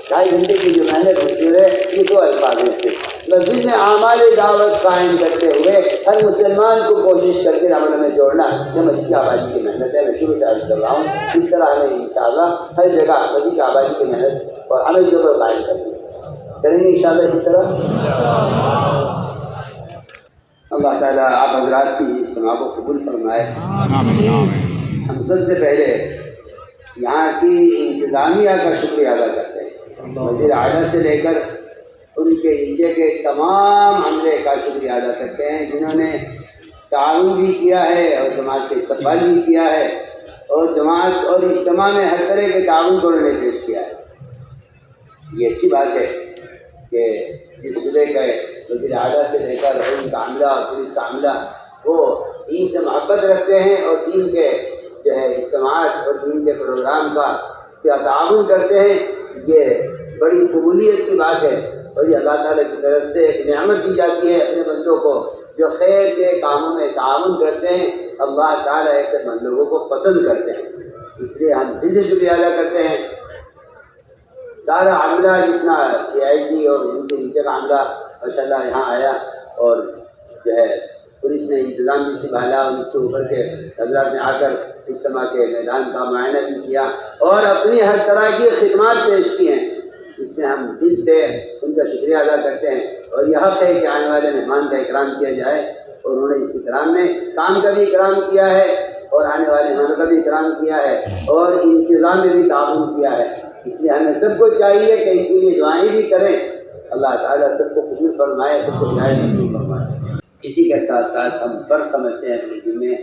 2.5 گھنٹے کی جو محنت ہوتی ہے یہ 2 الفاظ ہیں. مسجد میں اعمال دعوت قائم کرتے ہوئے ہر مسلمان کو کوشش کر کے عمل میں جوڑنا یہ مسجد کی آبادی کی محنت ہے. میں شروع سے عرض کر رہا ہوں اس طرح ہمیں انشاءاللہ ہر جگہ مسجد کی آبادی کی محنت اور عمل جو قائم کریں گے انشاءاللہ. اسی طرح اللہ تعالیٰ آپ حضرات کی اجتماع کو قبول فرمائے. ہم سب سے پہلے یہاں کی انتظامیہ کا شکریہ ادا کرتے ہیں. وزیر اعلیٰ سے لے کر ان کے نیچے کے تمام عملے کا شکریہ ادا کرتے ہیں جنہوں نے تعاون بھی کیا ہے اور جماعت کے استقبال بھی کیا ہے اور جماعت اور اجتماع میں ہر طرح کے تعاون کو انہوں نے پیش کیا ہے. یہ اچھی بات ہے کہ جس صوبے کا وزیر اعلیٰ سے لے کر ان کا عملہ اور پولیس کا عملہ وہ دین سے محبت رکھتے ہیں اور دین کے جو ہے اجتماعات اور دین کے پروگرام کا کیا تعاون کرتے ہیں. یہ بڑی قبولیت کی بات ہے اور یہ اللہ تعالیٰ کی طرف سے ایک نعمت دی جاتی ہے اپنے بندوں کو جو خیر کے کاموں میں تعاون کرتے ہیں. اللہ تعالیٰ ایسے بندوں کو پسند کرتے ہیں. اس لیے ہم دل سے شکریہ ادا کرتے ہیں. سارا عملہ جتنا CID اور ان کے نیچے کا عملہ ماشاء اللہ یہاں آیا اور جو ہے پولیس نے انتظام بھی سنبھالا. ان سے اوپر کے حضرات نے آ کر اجتماع کے میدان کا معائنہ بھی کیا اور اپنی ہر طرح کی خدمات پیش کی ہیں. اس میں ہم دل سے ان کا شکریہ ادا کرتے ہیں اور یہ حق ہے کہ آنے والے مہمان کا اکرام کیا جائے اور انہوں نے اس اکرام میں کام کا بھی اکرام کیا ہے اور آنے والے مہمانوں کا بھی اکرام کیا ہے اور انتظام میں بھی تعاون کیا ہے. اس لیے ہمیں سب کو چاہیے کہ اس کے لیے دعائیں بھی کریں. اللہ تعالیٰ سب کو قبول فرمائے، سب کو ہدایت نصیب فرمائے. اسی کے ساتھ ساتھ ہم فرض سمجھتے ہیں اپنے ذمے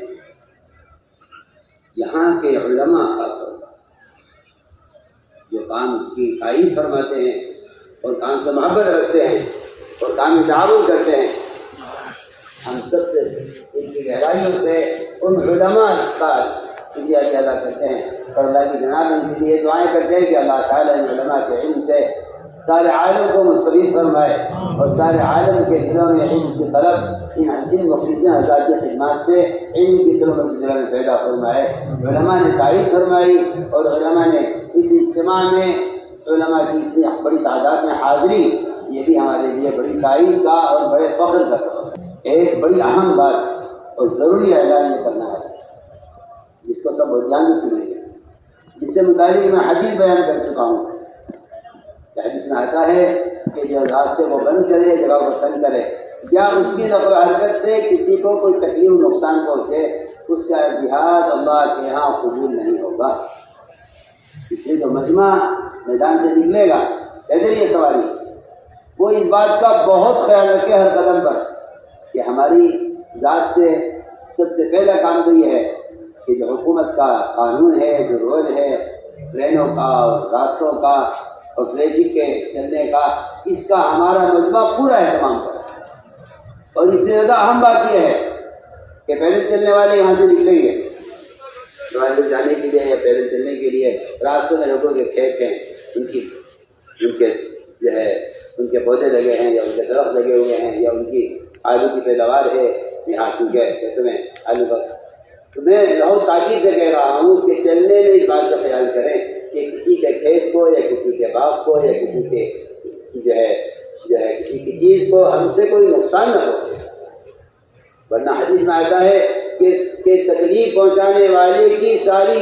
یہاں کے علماء خاص طور پر جو کام کی تعریف فرماتے ہیں اور کام سے محبت رکھتے ہیں اور کام میں تعاون کرتے ہیں. ہم سب سے ان کی گہرائیوں سے ان علماء کا شکریہ ادا کرتے ہیں اور اللہ کی جناب ان کے لیے دعائیں کرتے ہیں کہ اللہ تعالیٰ ان علماء کے علم سے سارے عالم کو مستفید فرمائے اور سارے عالم کے دلوں میں علم کی طرف جن مخلصین حضرات کی خدمات سے علم کی طرف دلوں میں پیدا فرمائے. علماء نے تعریف فرمائی اور علماء نے اس اجتماع میں علماء کی اتنی بڑی تعداد میں حاضری یہ بھی ہمارے لیے بڑی تعریف کا اور بڑے فخر کا سبب ہے. ایک بڑی اہم بات اور ضروری اعلان یہ کرنا ہے جس کو سب دھیان سے سنیں گے، جس سے متعلق میں حدیث بیان کر چکا ہوں. حدیث میں آتا ہے کہ جو راستے کو بند کرے، جگہ کو تنگ کرے یا اس کی نقل و حرکت سے کسی کو کوئی تکلیف نقصان پہنچے اس کا جہاد اللہ کے یہاں قبول نہیں ہوگا. اس لیے جو مجمع میدان سے نکلے گا کہتے یہ سواری وہ اس بات کا بہت خیال رکھے ہر قدم پر کہ ہماری ذات سے سب سے پہلا کام تو یہ ہے کہ جو حکومت کا قانون ہے، جو رول ہے، ٹرینوں کا اور راستوں کا اور ٹریفک کے چلنے کا، اس کا ہمارا مجمع پورا اہتمام کرے۔ اور اس سے زیادہ اہم بات یہ ہے کہ پیدل چلنے والے یہاں سے نکلیں گے ٹرائل جانے کے لیے یا پیدل چلنے کے لیے، راستوں میں لوگوں کے کھیت ہیں، ان کے جو ہے ان کے پودے لگے ہیں یا ان کے درخت لگے ہوئے ہیں یا ان کی آلو کی پیداوار ہے یہاں کیونکہ کھیتوں میں آلو کا، تو میں بہت تاکید سے کہہ رہا ہوں کہ چلنے میں اس بات کا خیال کریں کہ کسی کے کھیت کو یا کسی کے باغ کو یا کسی کے جو ہے کسی کی چیز کو ہم سے کوئی نقصان نہ ہو، ورنہ حدیث میں آتا ہے کہ تکلیف پہنچانے والے کی ساری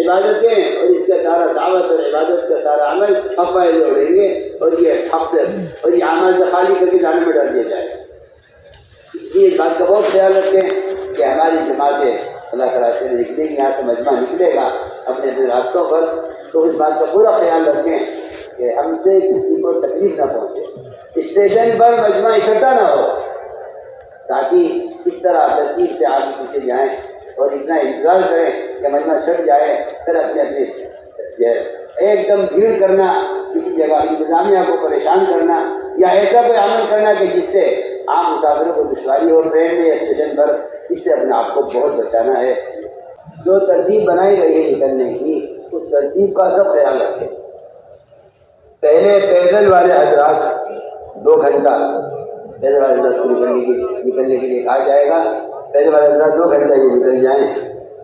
عبادتیں اور اس کا سارا دعوت اور عبادت کا سارا عمل حق پہ جوڑیں گے اور یہ حق سے اور یہ عمل سے خالی کر کے جانے میں ڈال دیا جائے گا۔ اس لیے اس بات کا بہت خیال رکھیں کہ ہماری جماعتیں اللہ تعالیٰ سے نکلیں گی، یہاں سے مجمع نکلے گا اپنے اپنے راستوں پر، تو اس بات کا پورا خیال رکھیں کہ ہم سے کسی کو تکلیف نہ پہنچے، اسٹیشن پر مجمع اکٹھا نہ ہو، تاکہ اس طرح ترتیب سے آگے پیچھے جائیں اور اتنا انتظار کریں کہ مجمع چھٹ جائے، پھر اپنے ایک دم بھیڑ کرنا، کسی جگہ انتظامیہ کو پریشان کرنا یا ایسا کوئی عمل کرنا کہ جس سے عام مسافروں کو دشواری ہو ٹرین میں یا اسٹیشن پر، اس سے اپنے آپ کو بہت بچانا ہے۔ جو ترتیب بنائی گئی ہے نکلنے کی، اس ترتیب کا سب خیال رکھیں۔ پہلے پیدل والے حضرات 2 گھنٹہ پیدل والے حضرات کو نکلنے کے لیے کہا جائے گا، پیدل والے حضرات 2 گھنٹہ یہ نکل جائیں،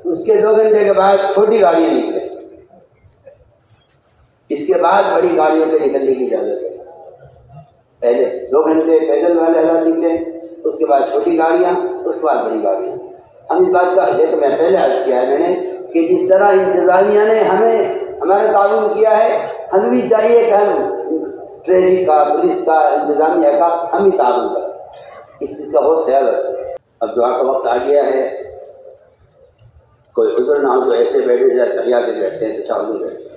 اس کے 2 گھنٹے کے بعد چھوٹی گاڑیاں نکلیں، اس کے بعد بڑی گاڑیوں کے نکلنے کی اجازت ہے۔ پہلے 2 گھنٹے پیدل والے حضرات نکلیں، اس کے بعد چھوٹی گاڑیاں، اس کے بعد بڑی گاڑیاں۔ ہم اس بات کا یہ تو میں پہلے عرض کیا ہے میں نے کہ جس طرح انتظامیہ نے ہمارا تعاون کیا ہے، ہمیں بھی چاہیے کہ ہم ٹریفک کا، پولیس کا، انتظامیہ کا ہم بھی تعاون کریں، اس چیز کا بہت خیال رکھیں۔ اب دعا کا وقت آ گیا ہے، کوئی عذر نہ ہو تو ایسے بیٹھے جائے تحیات بیٹھتے ہیں تو چاول بیٹھتے ہیں۔